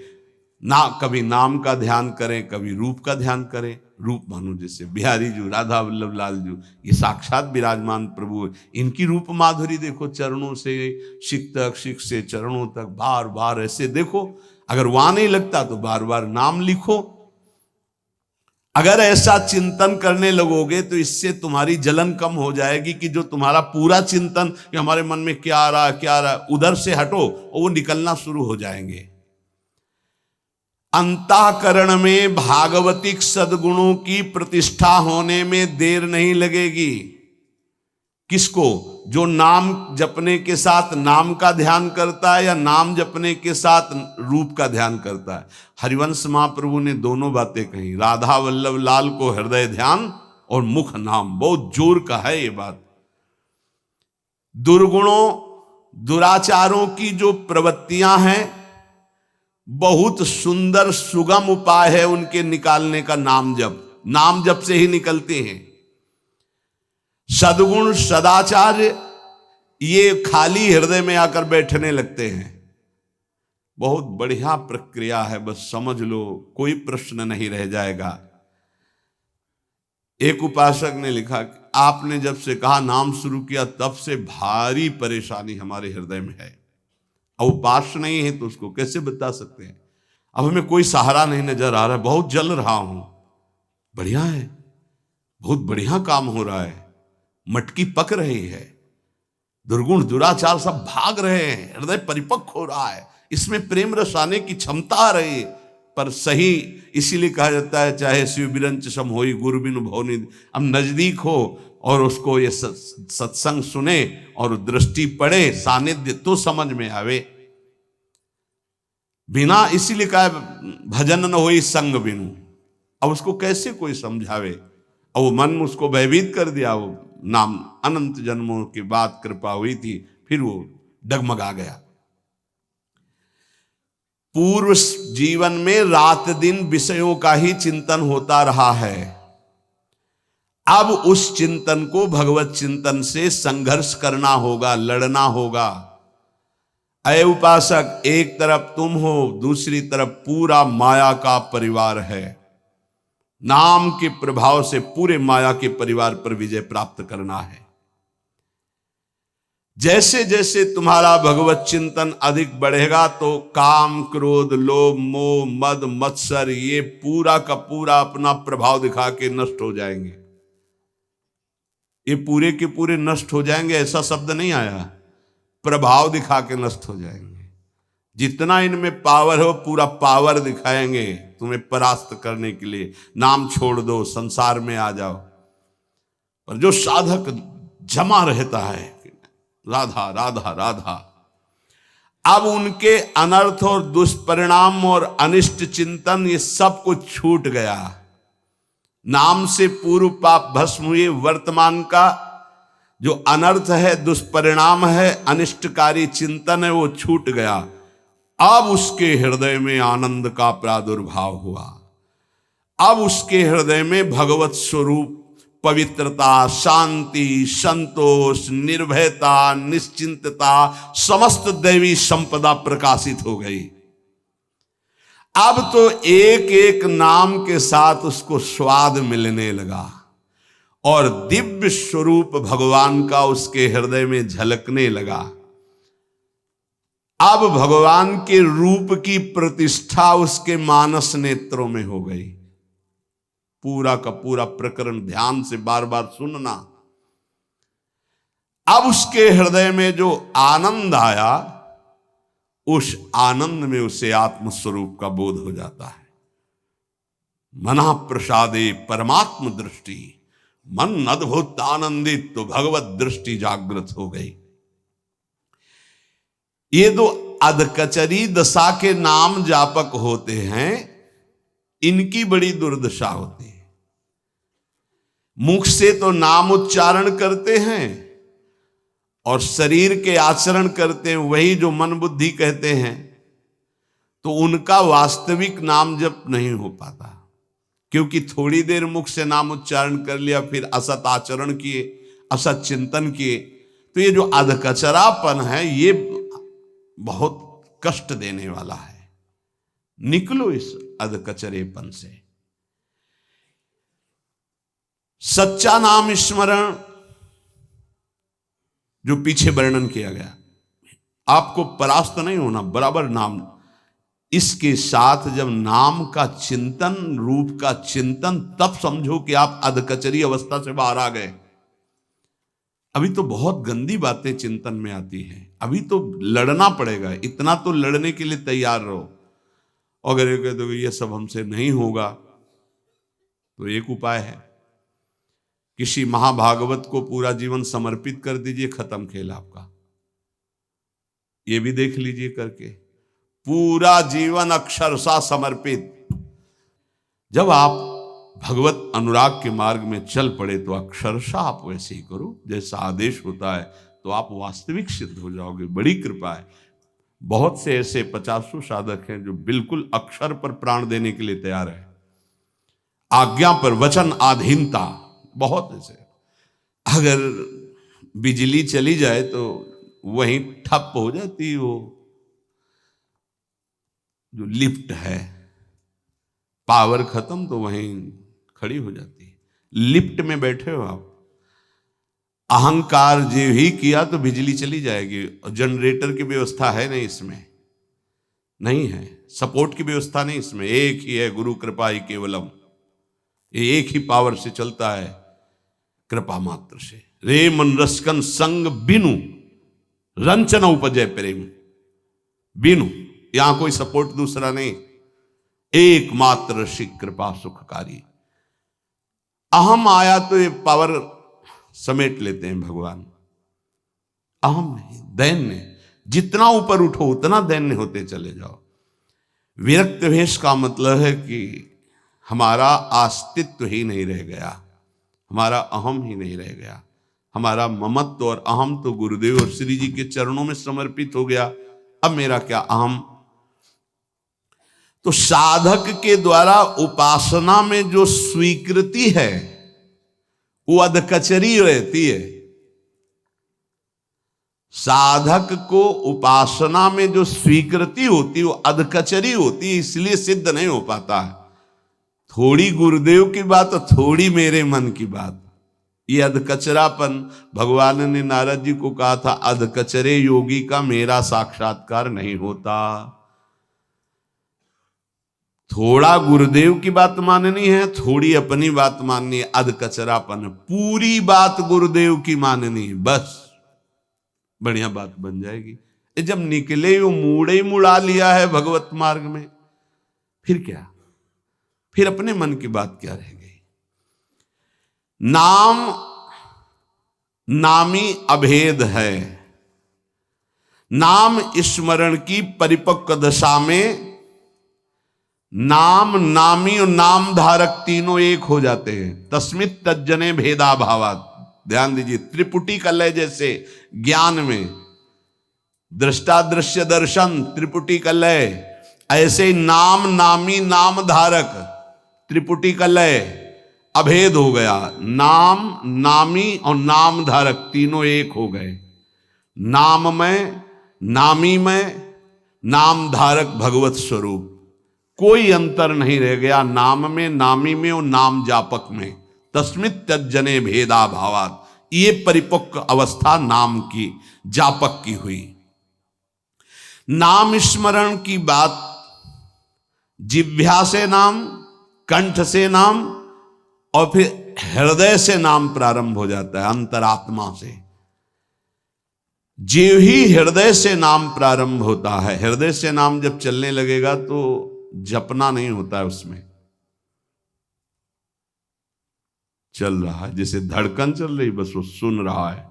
ना कभी नाम का ध्यान करें, कभी रूप का ध्यान करें। रूप मानो जैसे बिहारी जी, राधा वल्लभ लाल जी, ये साक्षात विराजमान प्रभु है। इनकी रूप माधुरी देखो, चरणों से शिख तक, शिख से चरणों तक, बार बार ऐसे देखो। अगर वहां नहीं लगता तो बार बार नाम लिखो। अगर ऐसा चिंतन करने लगोगे तो इससे तुम्हारी जलन कम हो जाएगी कि जो तुम्हारा पूरा चिंतन कि हमारे मन में क्या आ रहा क्या आ रहा, उधर से हटो और वो निकलना शुरू हो जाएंगे। अंतःकरण में भागवतिक सद्गुणों की प्रतिष्ठा होने में देर नहीं लगेगी। किसको? जो नाम जपने के साथ नाम का ध्यान करता है या नाम जपने के साथ रूप का ध्यान करता है। हरिवंश महाप्रभु ने दोनों बातें कही। राधा वल्लभ लाल को हृदय ध्यान और मुख नाम, बहुत जोर का है ये बात। दुर्गुणों दुराचारों की जो प्रवृत्तियां हैं, बहुत सुंदर सुगम उपाय है उनके निकालने का नाम जप। नाम जप से ही निकलते हैं। सद्गुण सदाचार ये खाली हृदय में आकर बैठने लगते हैं। बहुत बढ़िया प्रक्रिया है, बस समझ लो, कोई प्रश्न नहीं रह जाएगा। एक उपासक ने लिखा कि आपने जब से कहा नाम शुरू किया तब से भारी परेशानी हमारे हृदय में है। अब उपास नहीं है तो उसको कैसे बता सकते हैं। अब हमें कोई सहारा नहीं नजर आ रहा, बहुत जल रहा हूं। बढ़िया है, बहुत बढ़िया काम हो रहा है, मटकी पक रही है, दुर्गुण दुराचार सब भाग रहे हैं, हृदय परिपक्व हो रहा है, इसमें प्रेम रस आने की क्षमता आ रही है। पर सही इसीलिए कहा जाता है चाहे शिव बिरंच सम होई गुरु बिनु भव निधि। अब नजदीक हो और उसको ये सत्संग सुने और दृष्टि पड़े, सानिध्य तो समझ में आवे। बिना, इसीलिए कहा भजन न होई संग बिनु। अब उसको कैसे कोई समझावे, और वो मन उसको भयभीत कर दिया। वो नाम अनंत जन्मों की बात कृपा हुई थी, फिर वो डगमगा गया। पूर्व जीवन में रात दिन विषयों का ही चिंतन होता रहा है। अब उस चिंतन को भगवत चिंतन से संघर्ष करना होगा, लड़ना होगा। अय उपासक, एक तरफ तुम हो, दूसरी तरफ पूरा माया का परिवार है। नाम के प्रभाव से पूरे माया के परिवार पर विजय प्राप्त करना है। जैसे जैसे तुम्हारा भगवत चिंतन अधिक बढ़ेगा तो काम, क्रोध, लोभ, मोह, मद, मत्सर ये पूरा का पूरा अपना प्रभाव दिखा के नष्ट हो जाएंगे। ये पूरे के पूरे नष्ट हो जाएंगे ऐसा शब्द नहीं आया, प्रभाव दिखा के नष्ट हो जाएंगे। जितना इनमें पावर हो पूरा पावर दिखाएंगे तुम्हें परास्त करने के लिए। नाम छोड़ दो, संसार में आ जाओ। पर जो साधक जमा रहता है राधा राधा राधा, अब उनके अनर्थ और दुष्परिणाम और अनिष्ट चिंतन ये सब कुछ छूट गया। नाम से पूर्व पाप भस्म हुए, वर्तमान का जो अनर्थ है, दुष्परिणाम है, अनिष्टकारी चिंतन है, वो छूट गया। अब उसके हृदय में आनंद का प्रादुर्भाव हुआ। अब उसके हृदय में भगवत स्वरूप, पवित्रता, शांति, संतोष, निर्भयता, निश्चिंतता, समस्त दैवी संपदा प्रकाशित हो गई। अब तो एक एक नाम के साथ उसको स्वाद मिलने लगा और दिव्य स्वरूप भगवान का उसके हृदय में झलकने लगा। अब भगवान के रूप की प्रतिष्ठा उसके मानस नेत्रों में हो गई। पूरा का पूरा प्रकरण ध्यान से बार बार सुनना। अब उसके हृदय में जो आनंद आया, उस आनंद में उसे आत्मस्वरूप का बोध हो जाता है। मना प्रसादे परमात्म दृष्टि, मन अद्भुत आनंदित तो भगवत दृष्टि जागृत हो गई। ये दो अधकचरी दशा के नाम जापक होते हैं, इनकी बड़ी दुर्दशा होती है। मुख से तो नाम उच्चारण करते हैं और शरीर के आचरण करते हैं, वही जो मन बुद्धि कहते हैं, तो उनका वास्तविक नाम जप नहीं हो पाता। क्योंकि थोड़ी देर मुख से नाम उच्चारण कर लिया, फिर असत आचरण किए, असत चिंतन किए, तो ये जो अधकचरापन है ये बहुत कष्ट देने वाला है। निकलो इस अधकचरेपन से। सच्चा नाम स्मरण जो पीछे वर्णन किया गया, आपको परास्त नहीं होना, बराबर नाम। इसके साथ जब नाम का चिंतन, रूप का चिंतन, तब समझो कि आप अधकचरी अवस्था से बाहर आ गए। अभी तो बहुत गंदी बातें चिंतन में आती हैं, अभी तो लड़ना पड़ेगा। इतना तो लड़ने के लिए तैयार रहो। अगर ये कह दो ये सब हमसे नहीं होगा, तो एक उपाय है, किसी महाभागवत को पूरा जीवन समर्पित कर दीजिए, खत्म खेल आपका। ये भी देख लीजिए करके, पूरा जीवन अक्षरशः समर्पित। जब आप भगवत अनुराग के मार्ग में चल पड़े तो अक्षरशः आप वैसे ही करो जैसा आदेश होता है, तो आप वास्तविक सिद्ध हो जाओगे। बड़ी कृपा है। बहुत से ऐसे 50 साधक हैं जो बिल्कुल अक्षर पर प्राण देने के लिए तैयार है, आज्ञा पर वचन आधीनता, बहुत ऐसे। अगर बिजली चली जाए तो वहीं ठप हो जाती वो जो लिफ्ट है, पावर खत्म तो वहीं खड़ी हो जाती है। लिफ्ट में बैठे हो आप, अहंकार जो ही किया तो बिजली चली जाएगी। और जनरेटर की व्यवस्था है नहीं इसमें, नहीं है, सपोर्ट की व्यवस्था नहीं इसमें। एक ही है, गुरु कृपा ही केवलम। ये एक ही पावर से चलता है, कृपा मात्र से। रे मन रसकन संग बिनु रंचन उपजय प्रेम। बिनु, यहां कोई सपोर्ट दूसरा नहीं, एकमात्र ऋषि कृपा सुखकारी। अहम आया तो ये पावर समेट लेते हैं भगवान। अहम नहीं, दैन्य। जितना ऊपर उठो उतना दैन्य होते चले जाओ। विरक्त भेष का मतलब है कि हमारा अस्तित्व ही नहीं रह गया, हमारा अहम ही नहीं रह गया, हमारा ममत्व और अहम तो गुरुदेव और श्री जी के चरणों में समर्पित हो गया। अब मेरा क्या अहम। तो साधक के द्वारा उपासना में जो स्वीकृति है वो अधकचरी रहती है। साधक को उपासना में जो स्वीकृति होती है वो अधकचरी होती है, इसलिए सिद्ध नहीं हो पाता है। थोड़ी गुरुदेव की बात और थोड़ी मेरे मन की बात, ये अधकचरापन। भगवान ने नारद जी को कहा था, अधकचरे योगी का मेरा साक्षात्कार नहीं होता। थोड़ा गुरुदेव की बात माननी है, थोड़ी अपनी बात माननी है, अधकचरापन। पूरी बात गुरुदेव की माननी है, बस बढ़िया बात बन जाएगी। जब निकले वो मूड़े ही मुड़ा लिया है भगवत मार्ग में, फिर क्या, फिर अपने मन की बात क्या रह गई। नाम नामी अभेद है। नाम स्मरण की परिपक्व दशा में नाम नामी और नाम धारक तीनों एक हो जाते हैं। तस्मित तज्जने भेदा भावात। ध्यान दीजिए, त्रिपुटी कलय जैसे ज्ञान में दृष्टा दृश्य दर्शन त्रिपुटी कलय, ऐसे नाम नामी नाम धारक त्रिपुटी कलय अभेद हो गया। नाम नामी और नाम धारक तीनों एक हो गए। नाम में, नामी में, नाम धारक भगवत स्वरूप, कोई अंतर नहीं रह गया नाम में, नामी में और नाम जापक में। तस्मित तज्जने भेदा भावात। ये परिपक्व अवस्था नाम की, जापक की हुई। नाम स्मरण की बात जिह्वा से नाम, कंठ से नाम और फिर हृदय से नाम प्रारंभ हो जाता है, अंतरात्मा से। जीव ही हृदय से नाम प्रारंभ होता है। हृदय से नाम जब चलने लगेगा तो जपना नहीं होता है, उसमें चल रहा है, जैसे धड़कन चल रही, बस वो सुन रहा है।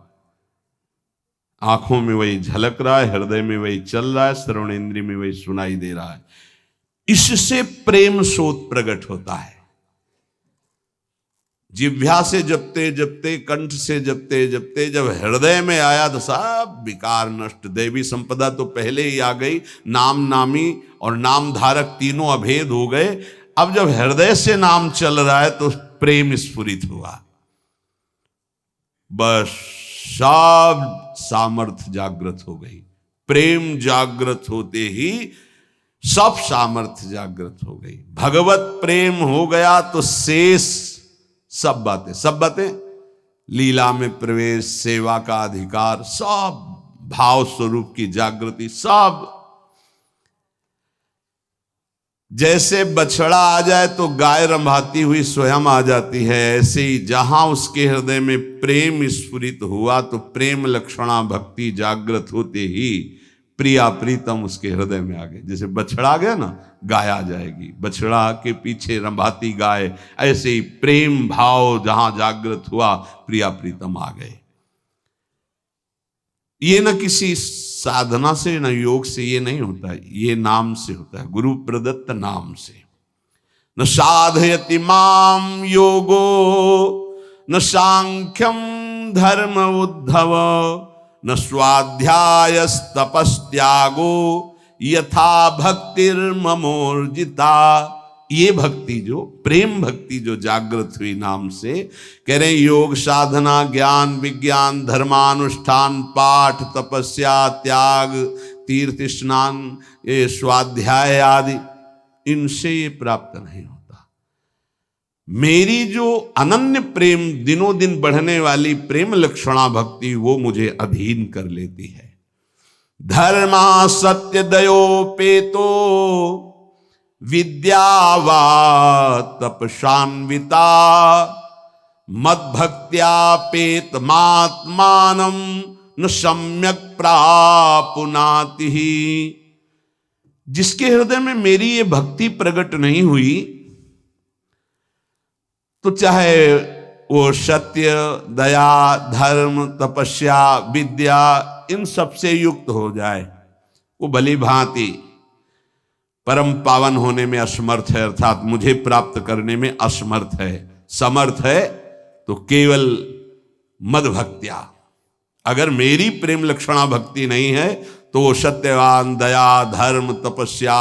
आंखों में वही झलक रहा है, हृदय में वही चल रहा है, श्रवण इंद्रिय में वही सुनाई दे रहा है। इससे प्रेम सोत प्रकट होता है। जिह्वा से जपते जपते, कंठ से जपते जपते जब हृदय में आया तो सब विकार नष्ट। देवी संपदा तो पहले ही आ गई, नाम नामी और नाम धारक तीनों अभेद हो गए। अब जब हृदय से नाम चल रहा है तो प्रेम स्फुरित हुआ, बस सब सामर्थ्य जागृत हो गई। प्रेम जागृत होते ही सब सामर्थ्य जागृत हो गई। भगवत प्रेम हो गया तो शेष सब बातें, लीला में प्रवेश, सेवा का अधिकार, सब भाव स्वरूप की जागृति, सब। जैसे बछड़ा आ जाए तो गाय रंभाती हुई स्वयं आ जाती है, ऐसे ही जहां उसके हृदय में प्रेम स्फुरित हुआ तो प्रेम लक्षणा भक्ति जागृत होते ही प्रिया प्रीतम उसके हृदय में आ गए। जैसे बछड़ा आ गया ना, गाय आ जाएगी, बछड़ा के पीछे रंभाती गाय, ऐसे ही प्रेम भाव जहां जागृत हुआ प्रिया प्रीतम आ गए। ये न किसी साधना से न योग से ये नहीं होता है, ये नाम से होता है, गुरु प्रदत्त नाम से। न साधयति माम योगो न सांख्यम धर्म उद्धव न स्वाध्यायस्तपस्त्यागो यथा भक्तिर्ममोर्जिता। ये भक्ति जो प्रेम भक्ति जो जागृत हुई नाम से, कह रहे योग साधना ज्ञान विज्ञान धर्मानुष्ठान पाठ तपस्या त्याग तीर्थ स्नान ये स्वाध्याय आदि, इनसे ये प्राप्त नहीं होता। मेरी जो अनन्य प्रेम दिनों दिन बढ़ने वाली प्रेम लक्षणा भक्ति वो मुझे अधीन कर लेती है। धर्मा सत्य दयोपेतो विद्यावा तपशान्विता मद्भक्त्यापेत मात्मानं न सम्यक प्रापुनाति। जिसके हृदय में मेरी ये भक्ति प्रकट नहीं हुई तो चाहे वो सत्य, दया, धर्म, तपस्या, विद्या इन सब से युक्त हो जाए, वो भली भांति परम पावन होने में असमर्थ है, अर्थात मुझे प्राप्त करने में असमर्थ है। समर्थ है तो केवल मद भक्त्या। अगर मेरी प्रेम लक्षणा भक्ति नहीं है तो वो सत्यवान, दया, धर्म, तपस्या,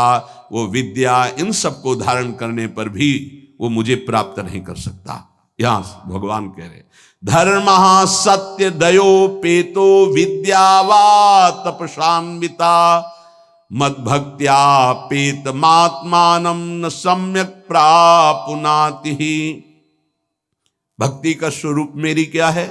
वो विद्या इन सबको धारण करने पर भी वो मुझे प्राप्त नहीं कर सकता। यहां भगवान कह रहे धर्म सत्य दयोपेतो विद्या वा तपसान्विता मद भक्त्या पेतमात्मानं न सम्यक प्रापुनाति। भक्ति का स्वरूप मेरी क्या है?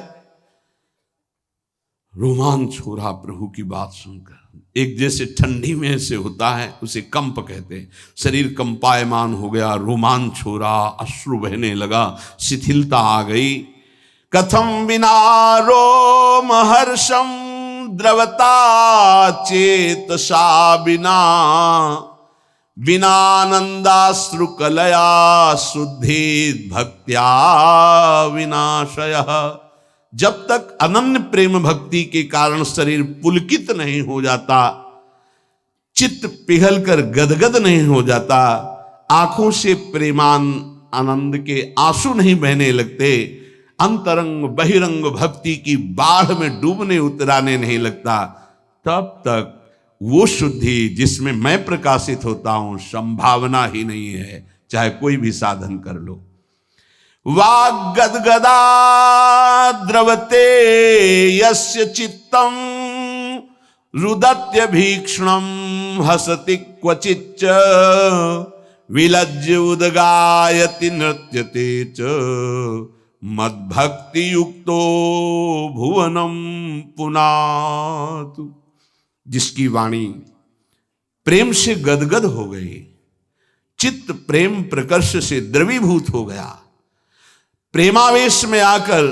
रोमांच हो रहा प्रभु की बात सुनकर, एक जैसे ठंडी में से होता है उसे कंप कहते हैं। शरीर कंपायमान हो गया, रोमांच हो रहा, अश्रु बहने लगा, शिथिलता आ गई। कथम विना रोम हर्षम द्रवता चेतसा बिना बिनानंदाश्रुकलया शुद्धि भक्त्या विनाशयः। जब तक अनन्य प्रेम भक्ति के कारण शरीर पुलकित नहीं हो जाता, चित्त पिघल कर गदगद नहीं हो जाता, आंखों से प्रेमान आनंद के आंसू नहीं बहने लगते, अंतरंग बहिरंग भक्ति की बाढ़ में डूबने उतराने नहीं लगता, तब तक वो शुद्धि जिसमें मैं प्रकाशित होता हूं संभावना ही नहीं है, चाहे कोई भी साधन कर लो। वाग गदगदा द्रवते यस्य चित्तम रुदत्य भीक्षणम हसति क्वचिच्च विलज्य उदगायति नृत्यते च मद्भक्ति युक्तो भुवनम पुनातु। जिसकी वाणी प्रेम से गदगद हो गई, चित्त प्रेम प्रकर्ष से द्रवीभूत हो गया, प्रेमावेश में आकर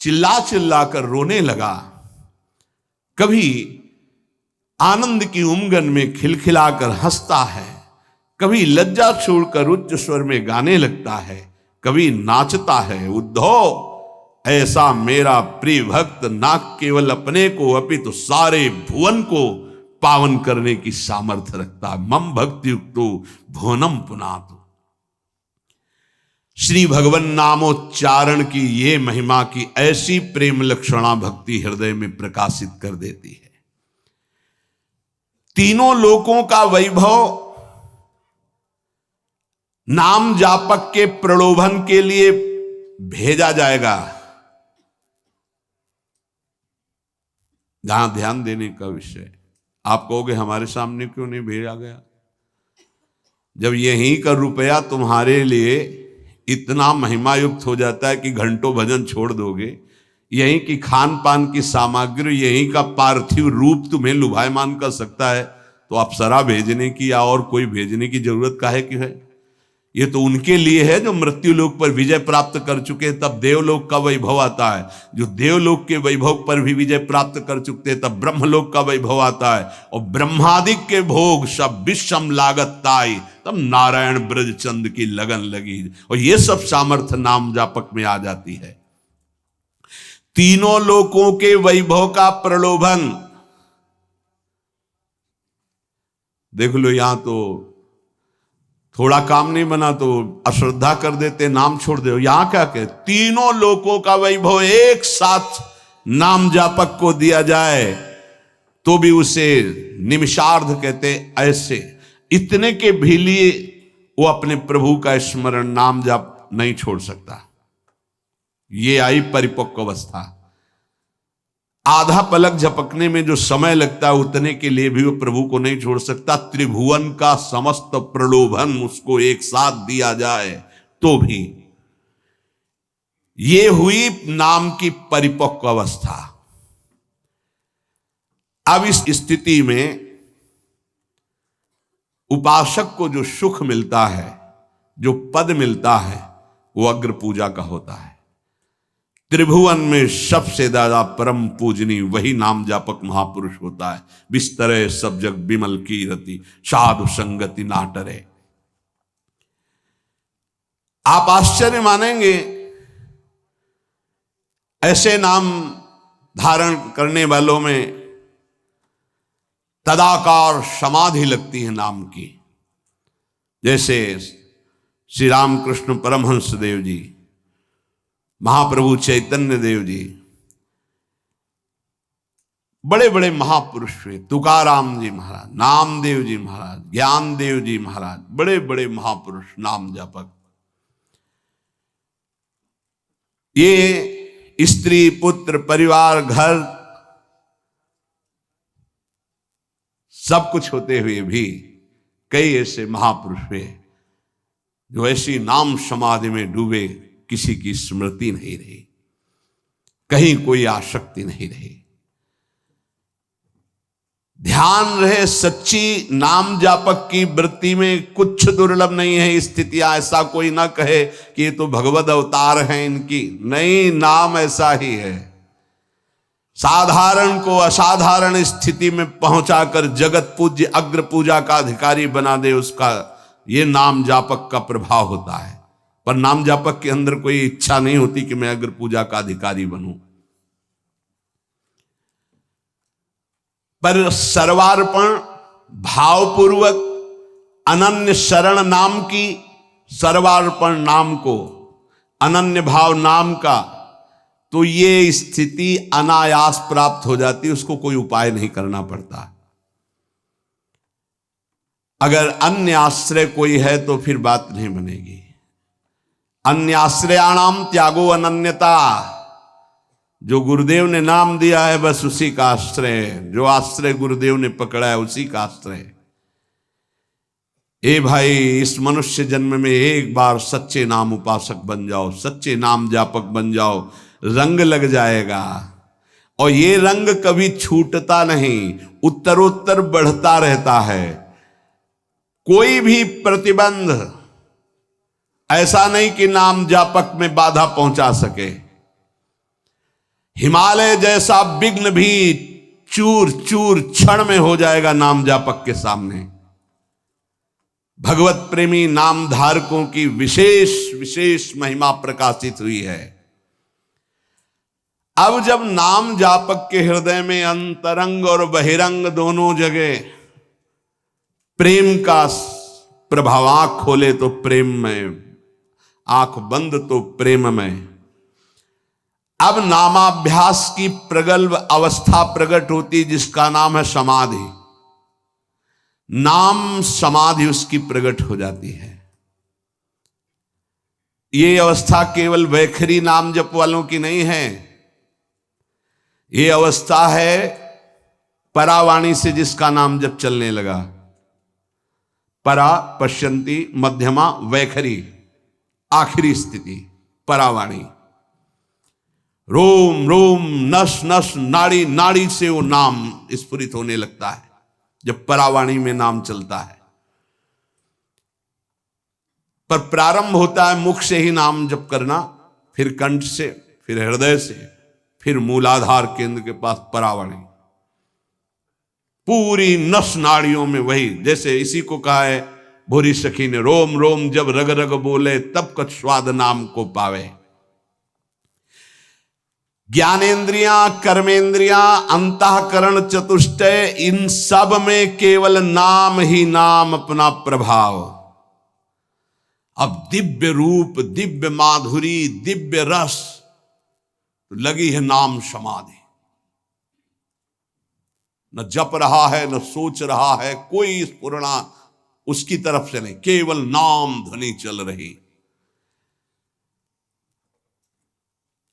चिल्ला चिल्ला कर रोने लगा, कभी आनंद की उमगन में खिलखिलाकर हंसता है, कभी लज्जा छोड़कर उच्च स्वर में गाने लगता है, कभी नाचता है। उद्धव, ऐसा मेरा प्रिय भक्त ना केवल अपने को अपितु सारे भुवन को पावन करने की सामर्थ्य रखता है। मम भक्ति युक्तो भुवनम पुनातु। श्री भगवान नामोच्चारण की ये महिमा की ऐसी प्रेम लक्षणा भक्ति हृदय में प्रकाशित कर देती है। तीनों लोकों का वैभव नाम जापक के प्रलोभन के लिए भेजा जाएगा। जहां ध्यान देने का विषय, आप कहोगे हमारे सामने क्यों नहीं भेजा गया? जब यहीं का रुपया तुम्हारे लिए इतना महिमा युक्त हो जाता है कि घंटों भजन छोड़ दोगे, यहीं की खान पान की सामग्री, यहीं का पार्थिव रूप तुम्हें लुभायमान कर सकता है, तो अप्सरा भेजने की या और कोई भेजने की जरूरत काहे की है? ये तो उनके लिए है जो मृत्यु लोक पर विजय प्राप्त कर चुके, तब देवलोक का वैभव आता है। जो देवलोक के वैभव पर भी विजय प्राप्त कर चुके तब ब्रह्मलोक का वैभव आता है। और ब्रह्मादिक के भोग सब विषम लागत ताई, तब नारायण ब्रजचंद की लगन लगी। और ये सब सामर्थ्य नाम जापक में आ जाती है। तीनों लोकों के वैभव का प्रलोभन देख लो। यहां तो थोड़ा काम नहीं बना तो अश्रद्धा कर देते, नाम छोड़ दे। यहां क्या कहे? तीनों लोकों का वैभव एक साथ नाम जापक को दिया जाए तो भी उसे निमिषार्ध कहते। ऐसे इतने के भी लिए वो अपने प्रभु का स्मरण नाम जाप नहीं छोड़ सकता। ये आई परिपक्व अवस्था। आधा पलक झपकने में जो समय लगता है उतने के लिए भी वो प्रभु को नहीं छोड़ सकता। त्रिभुवन का समस्त प्रलोभन उसको एक साथ दिया जाए तो भी। ये हुई नाम की परिपक्व अवस्था। अब इस स्थिति में उपासक को जो सुख मिलता है, जो पद मिलता है, वो अग्र पूजा का होता है। त्रिभुवन में सबसे ज्यादा परम पूजनी वही नाम जापक महापुरुष होता है। बिस्तरे सब जग बिमल की रति, साधु संगति नाटरे। आप आश्चर्य मानेंगे, ऐसे नाम धारण करने वालों में तदाकार समाधि लगती है नाम की। जैसे श्री रामकृष्ण परमहंस देव जी, महाप्रभु चैतन्य देव जी, बड़े बड़े महापुरुष हुए, तुकाराम जी महाराज, नामदेव जी महाराज, ज्ञानदेव जी महाराज, बड़े बड़े महापुरुष नाम जापक। ये स्त्री पुत्र परिवार घर सब कुछ होते हुए भी कई ऐसे महापुरुष हुए जो ऐसी नाम समाधि में डूबे, किसी की स्मृति नहीं रही, कहीं कोई आसक्ति नहीं रही। ध्यान रहे, सच्ची नाम जापक की वृत्ति में कुछ दुर्लभ नहीं है स्थितियां। ऐसा कोई ना कहे कि ये तो भगवत अवतार हैं इनकी, नहीं, नाम ऐसा ही है। साधारण को असाधारण स्थिति में पहुंचाकर जगत पूज्य अग्र पूजा का अधिकारी बना दे, उसका ये नाम जापक का प्रभाव होता है। पर नाम जापक के अंदर कोई इच्छा नहीं होती कि मैं अग्र पूजा का अधिकारी बनूं। पर सर्वार्पण भावपूर्वक अनन्य शरण नाम की, सर्वार्पण नाम को, अनन्य भाव नाम का, तो ये स्थिति अनायास प्राप्त हो जाती है, उसको कोई उपाय नहीं करना पड़ता। अगर अन्य आश्रय कोई है तो फिर बात नहीं बनेगी। अन्य आश्रयाणाम त्यागो अनन्यता। जो गुरुदेव ने नाम दिया है बस उसी का आश्रय है, जो आश्रय गुरुदेव ने पकड़ा है उसी का आश्रय। ए भाई, इस मनुष्य जन्म में एक बार सच्चे नाम उपासक बन जाओ, सच्चे नाम जापक बन जाओ, रंग लग जाएगा। और ये रंग कभी छूटता नहीं, उत्तरोत्तर बढ़ता रहता है। कोई भी प्रतिबंध ऐसा नहीं कि नाम जापक में बाधा पहुंचा सके। हिमालय जैसा विघ्न भी चूर चूर क्षण में हो जाएगा नाम जापक के सामने। भगवत प्रेमी नाम धारकों की विशेष विशेष महिमा प्रकाशित हुई है। अब जब नाम जापक के हृदय में अंतरंग और बहिरंग दोनों जगह प्रेम का प्रभाव, आंख खोले तो प्रेम में, आंख बंद तो प्रेम में, अब नामाभ्यास की प्रगल्भ अवस्था प्रकट होती जिसका नाम है समाधि। नाम समाधि उसकी प्रकट हो जाती है। ये अवस्था केवल वैखरी नाम जप वालों की नहीं है, ये अवस्था है परावाणी से जिसका नाम जप चलने लगा। परा पश्यंती, मध्यमा, वैखरी, आखिरी स्थिति परावाणी। रोम रोम नस नस नाड़ी नाड़ी से वो नाम स्फुरित होने लगता है जब परावाणी में नाम चलता है। पर प्रारंभ होता है मुख से ही नाम जप करना, फिर कंठ से, फिर हृदय से, फिर मूलाधार केंद्र के पास परावाणी। पूरी नस नाड़ियों में वही, जैसे इसी को कहा है भूरी सखी ने, रोम रोम जब रग रग बोले तब कछ स्वाद नाम को पावे। ज्ञानेन्द्रियां, कर्मेंद्रियां, अंतःकरण चतुष्टय, इन सब में केवल नाम ही नाम अपना प्रभाव। अब दिव्य रूप, दिव्य माधुरी, दिव्य रस, तो लगी है नाम समाधि। न जप रहा है, न सोच रहा है, कोई स्फुरणा उसकी तरफ से नहीं, केवल नाम ध्वनि चल रही।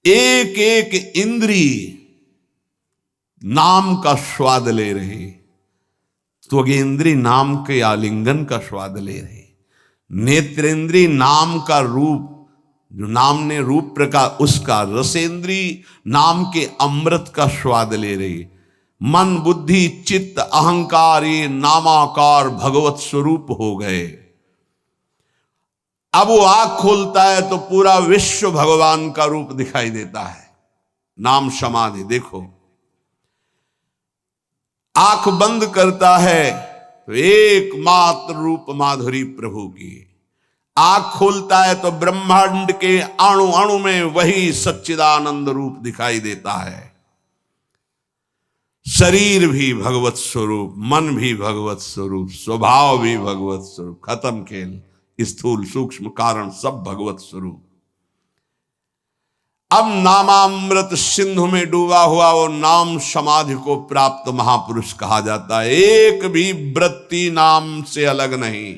एक एक इंद्री नाम का स्वाद ले रही, त्वगेंद्री नाम के आलिंगन का स्वाद ले रही, नेत्रेंद्री नाम का रूप, जो नाम ने रूप प्रकार उसका, रसेंद्री नाम के अमृत का स्वाद ले रही। मन बुद्धि चित्त अहंकार ये नामाकार भगवत स्वरूप हो गए। अब वो आंख खोलता है तो पूरा विश्व भगवान का रूप दिखाई देता है। नाम समाधि देखो, आंख बंद करता है तो एकमात्र रूप माधुरी प्रभु की। आंख खोलता है तो ब्रह्मांड के अणु अणु में वही सच्चिदानंद रूप दिखाई देता है। शरीर भी भगवत स्वरूप, मन भी भगवत स्वरूप, स्वभाव भी भगवत स्वरूप, खत्म खेल। स्थूल सूक्ष्म कारण सब भगवत स्वरूप। अब नामामृत सिंधु में डूबा हुआ वो नाम समाधि को प्राप्त महापुरुष कहा जाता है। एक भी वृत्ति नाम से अलग नहीं।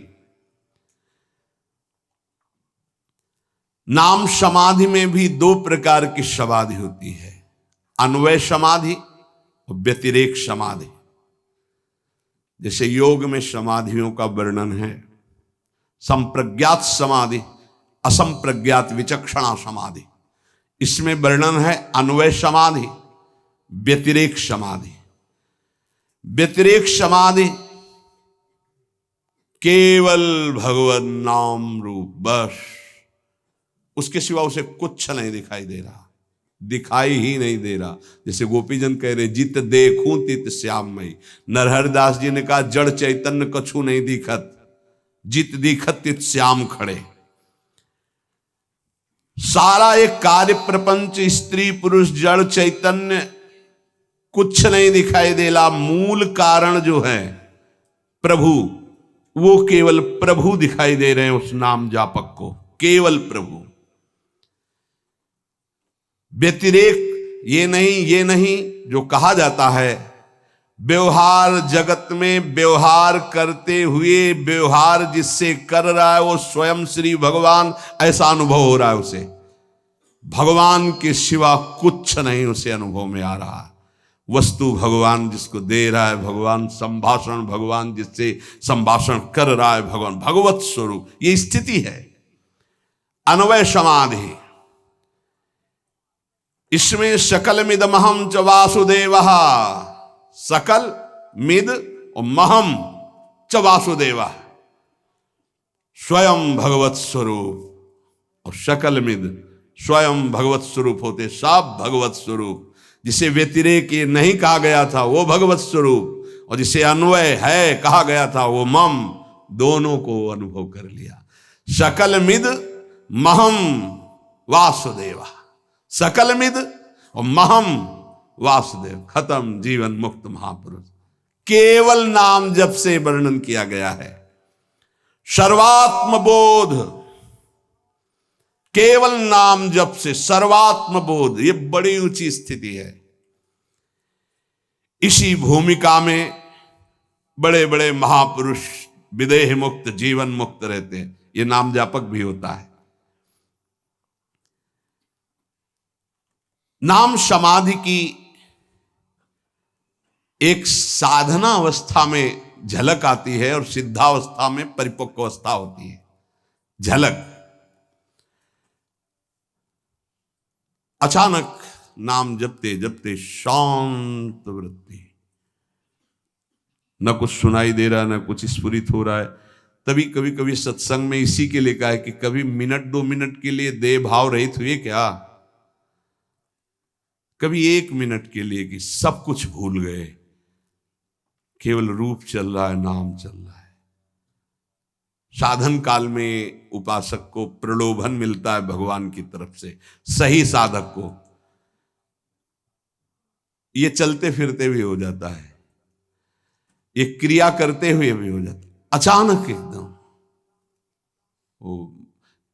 नाम समाधि में भी दो प्रकार की समाधि होती है, अन्वय समाधि और व्यतिरेक समाधि। जैसे योग में समाधियों का वर्णन है, संप्रज्ञात समाधि, असंप्रज्ञात विचक्षणा समाधि। इसमें वर्णन है अन्वय समाधि, व्यतिरेक समाधि। व्यतिरेक समाधि केवल भगवत नाम रूप, बस, उसके सिवा उसे कुछ नहीं दिखाई दे रहा, दिखाई ही नहीं दे रहा। जैसे गोपीजन कह रहे, जित देखूं तित श्याममयी। नरहरदास जी ने कहा, जड़ चैतन्य कछु नहीं दिखत, जित दिखत तित श्याम खड़े। सारा एक कार्य प्रपंच, स्त्री पुरुष जड़ चैतन्य, कुछ नहीं दिखाई देला। मूल कारण जो है प्रभु, वो केवल प्रभु दिखाई दे रहे हैं उस नाम जापक को, केवल प्रभु। व्यतिरेक ये नहीं जो कहा जाता है, व्यवहार जगत में व्यवहार करते हुए व्यवहार जिससे कर रहा है वो स्वयं श्री भगवान, ऐसा अनुभव हो रहा है उसे। भगवान के सिवा कुछ नहीं उसे अनुभव में आ रहा। वस्तु भगवान जिसको दे रहा है भगवान, संभाषण भगवान जिससे संभाषण कर रहा है भगवान, भगवत स्वरूप। ये स्थिति है अन्वय समाधि। इसमें सकल मिदमहम च वासुदेवः, सकल मिद और महम च वासुदेवः, स्वयं भगवत स्वरूप। और सकल मिद स्वयं भगवत स्वरूप होते, सब भगवत स्वरूप। जिसे व्यतिरेक ये नहीं कहा गया था वो भगवत स्वरूप, और जिसे अन्वय है कहा गया था वो मम, दोनों को अनुभव कर लिया। सकल मिद महम वासुदेवा, सकल मिद और महम वासुदेव, खत्म। जीवन मुक्त महापुरुष। केवल नाम जप से वर्णन किया गया है। सर्वात्म बोध, केवल नाम जप से सर्वात्म बोध, ये बड़ी ऊंची स्थिति है। इसी भूमिका में बड़े बड़े महापुरुष विदेह मुक्त, जीवन मुक्त रहते हैं। ये नाम जापक भी होता है। नाम समाधि की एक साधना अवस्था में झलक आती है और सिद्धावस्था में परिपक्व अवस्था होती है। झलक, अचानक नाम जपते जपते शांत वृत्ति, न कुछ सुनाई दे रहा न कुछ स्फुरित हो रहा है। तभी कभी कभी सत्संग में इसी के लिए कहा है कि कभी मिनट 2 मिनट के लिए देह भाव रहित हुए क्या, कभी 1 मिनट के लिए कि सब कुछ भूल गए, केवल रूप चल रहा है, नाम चल रहा है। साधन काल में उपासक को प्रलोभन मिलता है भगवान की तरफ से, सही साधक को। ये चलते फिरते भी हो जाता है, ये क्रिया करते हुए भी हो जाता है। अचानक एकदम वो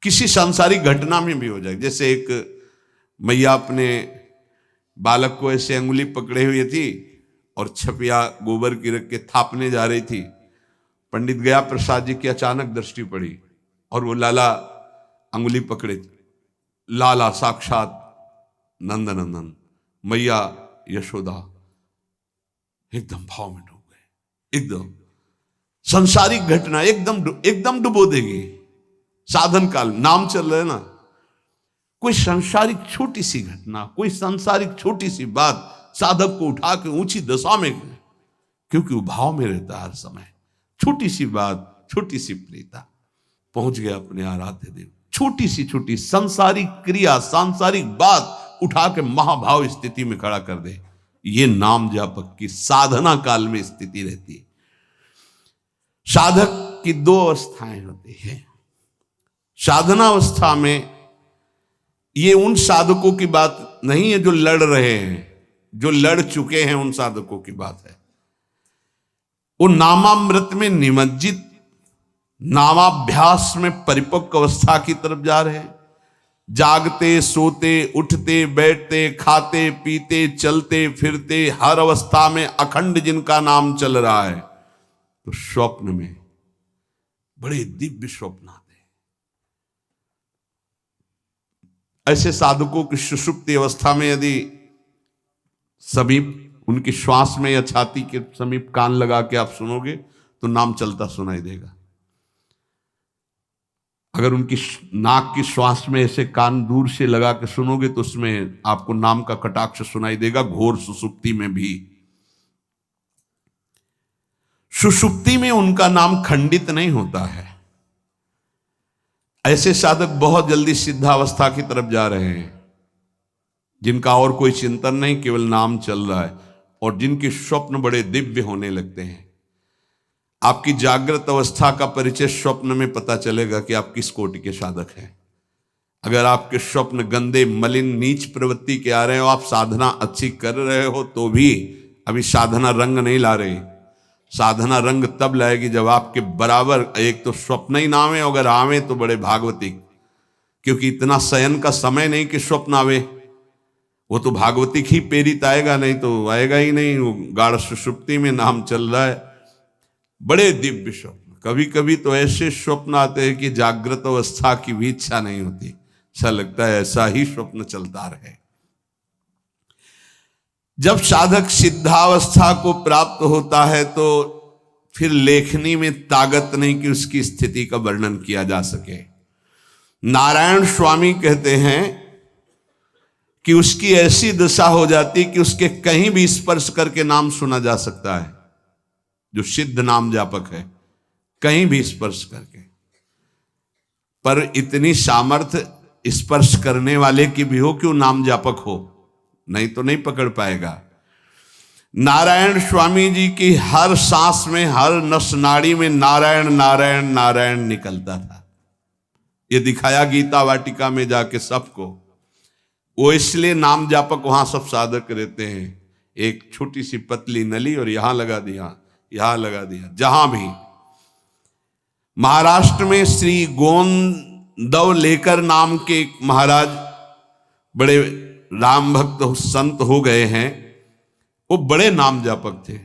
किसी सांसारिक घटना में भी हो जाए। जैसे एक मैया अपने बालक को ऐसे अंगुली पकड़े हुई थी और छपिया गोबर की रख के थापने जा रही थी। पंडित गया प्रसाद जी की अचानक दृष्टि पड़ी और वो लाला अंगुली पकड़े, लाला साक्षात नंदनंदन मैया यशोदा, एकदम भाव में डूब गए। एकदम संसारिक घटना एकदम डुबो देगी। साधन काल नाम चल रहा है ना, कोई संसारिक छोटी सी घटना, कोई संसारिक छोटी सी बात साधक को उठा के ऊंची दशा में, क्योंकि वो भाव में रहता है हर समय। छोटी सी बात, छोटी सी प्रीता, पहुंच गया अपने आराध्य देव। छोटी सी सांसारिक क्रिया, सांसारिक बात उठा के महाभाव स्थिति में खड़ा कर दे। ये नाम जापक की साधना काल में स्थिति रहती है। साधक की 2 अवस्थाएं होती हैं। साधनावस्था में ये उन साधकों की बात नहीं है जो लड़ रहे हैं, जो लड़ चुके हैं उन साधकों की बात है। वो नामामृत में निमज्जित, नामाभ्यास में परिपक्व अवस्था की तरफ जा रहे हैं। जागते, सोते, उठते, बैठते, खाते, पीते, चलते फिरते, हर अवस्था में अखंड जिनका नाम चल रहा है, तो स्वप्न में बड़े दिव्य स्वप्न आते हैं। ऐसे साधकों की सुषुप्ति अवस्था में यदि समीप उनकी श्वास में या छाती के समीप कान लगा के आप सुनोगे तो नाम चलता सुनाई देगा। अगर उनकी नाक की श्वास में ऐसे कान दूर से लगा के सुनोगे तो उसमें आपको नाम का कटाक्ष सुनाई देगा, घोर सुषुप्ति में भी। सुषुप्ति में उनका नाम खंडित नहीं होता है। ऐसे साधक बहुत जल्दी सिद्धावस्था की तरफ जा रहे हैं, जिनका और कोई चिंतन नहीं, केवल नाम चल रहा है, और जिनके स्वप्न बड़े दिव्य होने लगते हैं। आपकी जागृत अवस्था का परिचय स्वप्न में पता चलेगा कि आप किस कोटि के साधक हैं। अगर आपके स्वप्न गंदे, मलिन, नीच प्रवृत्ति के आ रहे हो, आप साधना अच्छी कर रहे हो तो भी अभी साधना रंग नहीं ला रही। साधना रंग तब लाएगी जब आपके बराबर एक तो स्वप्न ही ना आवे, अगर आवे तो बड़े भागवती, क्योंकि इतना शयन का समय नहीं कि स्वप्न आवे। वो तो भागवती ही प्रेरित आएगा, नहीं तो आएगा ही नहीं। वो गाढ़ सुषुप्ति में नाम चल रहा है, बड़े दिव्य स्वप्न। कभी कभी तो ऐसे स्वप्न आते हैं कि जागृत अवस्था की भी इच्छा नहीं होती, ऐसा लगता है ऐसा ही स्वप्न चलता रहे। जब साधक सिद्धावस्था को प्राप्त होता है तो फिर लेखनी में ताकत नहीं कि उसकी स्थिति का वर्णन किया जा सके। नारायण स्वामी कहते हैं कि उसकी ऐसी दशा हो जाती कि उसके कहीं भी स्पर्श करके नाम सुना जा सकता है। जो सिद्ध नाम जापक है, कहीं भी स्पर्श करके, पर इतनी सामर्थ्य स्पर्श करने वाले की भी हो कि वो नाम जापक हो, नहीं तो नहीं पकड़ पाएगा। नारायण स्वामी जी की हर सांस में, हर नस नाड़ी में नारायण नारायण नारायण निकलता था। ये दिखाया गीता वाटिका में जाके सबको। वो इसलिए नाम जापक वहां सब साधक रहते हैं। एक छोटी सी पतली नली और यहां लगा दिया, यहां लगा दिया, जहां भी। महाराष्ट्र में श्री गोंदव लेकर नाम के एक महाराज, बड़े राम भक्त संत हो गए हैं। वो बड़े नाम जापक थे।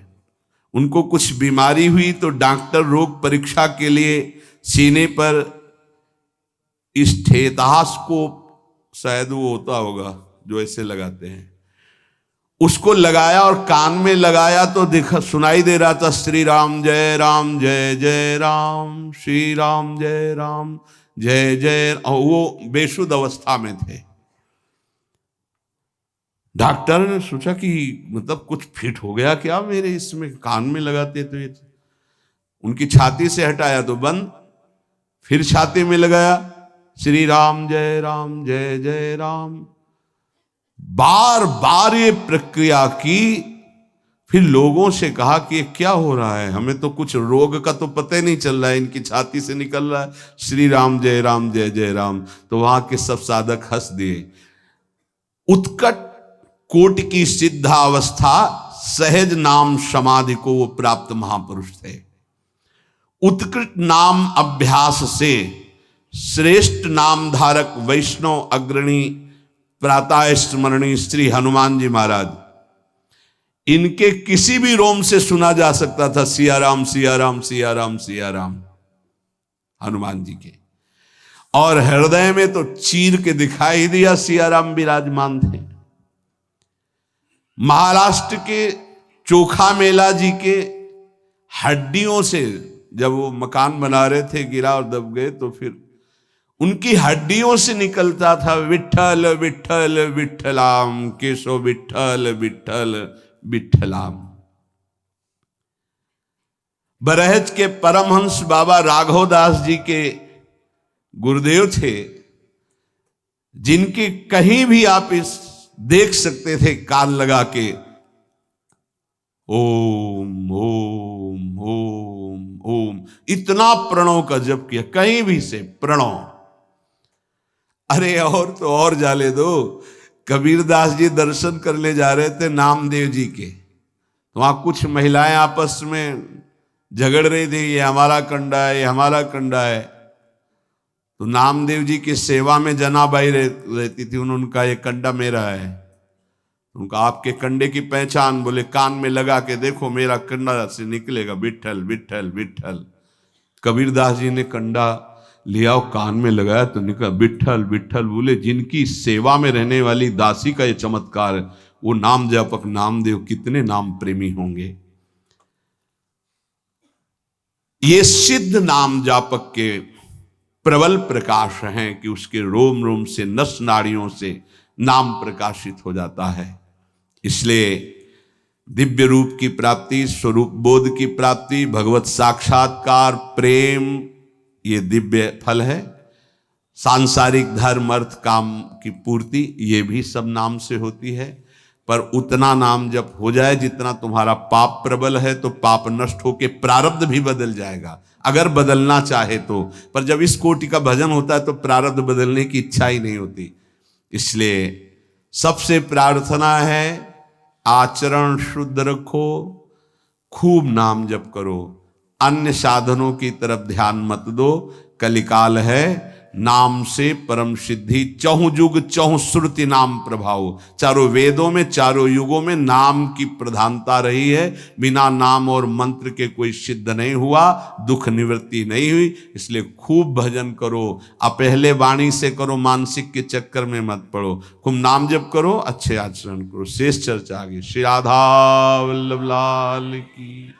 उनको कुछ बीमारी हुई तो डॉक्टर रोग परीक्षा के लिए सीने पर स्टेथोस्कोप, शायद वो होता होगा जो ऐसे लगाते हैं, उसको लगाया और कान में लगाया तो देखा सुनाई दे रहा था श्री राम जय राम जय जय राम, श्री राम जय राम जय जय। और वो बेसुध अवस्था में थे। डॉक्टर ने सोचा कि मतलब कुछ फिट हो गया क्या मेरे इसमें, कान में लगाते तो ये। उनकी छाती से हटाया तो बंद, फिर छाती में लगाया श्री राम जय जय राम। बार बार ये प्रक्रिया की। फिर लोगों से कहा कि ये क्या हो रहा है, हमें तो कुछ रोग का तो पता ही नहीं चल रहा है, इनकी छाती से निकल रहा है श्री राम जय जय राम। तो वहां के सब साधक हंस दिए। उत्कट कोटि की सिद्धावस्था, सहज नाम समाधि को वो प्राप्त महापुरुष थे। उत्कृष्ट नाम अभ्यास से श्रेष्ठ नाम धारक वैष्णव अग्रणी प्रातः स्मरणी श्री हनुमान जी महाराज, इनके किसी भी रोम से सुना जा सकता था सिया राम सिया राम सिया राम सिया राम, हनुमान जी के। और हृदय में तो चीर के दिखाई दिया सिया राम विराजमान थे। महाराष्ट्र के चोखा मेला जी के हड्डियों से, जब वो मकान बना रहे थे, गिरा और दब गए, तो फिर उनकी हड्डियों से निकलता था विठ्ठल विठ्ठल विठ्ठलाम, केशव विठ्ठल विठ्ठल विठ्ठलाम। बरहज के परमहंस बाबा राघव दास जी के गुरुदेव थे, जिनके कहीं भी आप इस देख सकते थे कान लगा के ओम ओम ओम ओम, इतना प्रणव का जप किया, कहीं भी से प्रणव। अरे और तो और जाले दो। कबीरदास जी दर्शन करने जा रहे थे नामदेव जी के, तो वहां कुछ महिलाएं आपस में झगड़ रही थी, ये हमारा कंडा है, ये हमारा कंडा है। तो नामदेव जी की सेवा में जनाबाई रहती थी, उन्होंने कहा ये कंडा मेरा है। उनका आपके कंडे की पहचान, बोले कान में लगा के देखो मेरा कंडा से निकलेगा विठल विठल विठल। कबीरदास जी ने कंडा लिया और कान में लगाया तो निकला विठल विठल। बोले जिनकी सेवा में रहने वाली दासी का ये चमत्कार है, वो नाम जापक नामदेव कितने नाम प्रेमी होंगे। ये सिद्ध नाम जापक के प्रबल प्रकाश हैं कि उसके रोम रोम से, नस नाड़ियों से नाम प्रकाशित हो जाता है। इसलिए दिव्य रूप की प्राप्ति, स्वरूप बोध की प्राप्ति, भगवत साक्षात्कार, प्रेम, ये दिव्य फल है। सांसारिक धर्म, अर्थ, काम की पूर्ति, ये भी सब नाम से होती है। पर उतना नाम जब हो जाए जितना तुम्हारा पाप प्रबल है, तो पाप नष्ट होके प्रारब्ध भी बदल जाएगा, अगर बदलना चाहे तो। पर जब इस कोटि का भजन होता है तो प्रारब्ध बदलने की इच्छा ही नहीं होती। इसलिए सबसे प्रार्थना है आचरण शुद्ध रखो, खूब नाम जप करो, अन्य साधनों की तरफ ध्यान मत दो। कलिकाल है, नाम से परम सिद्धि, चहुं युग चहुं श्रुति नाम प्रभाव। चारों वेदों में, चारों युगों में नाम की प्रधानता रही है। बिना नाम और मंत्र के कोई सिद्ध नहीं हुआ, दुख निवृत्ति नहीं हुई। इसलिए खूब भजन करो, अपहले वाणी से करो, मानसिक के चक्कर में मत पड़ो। खूब नाम जप करो, अच्छे आचरण करो। शेष चर्चा आगे। श्री राधा वल्लभ लाल की।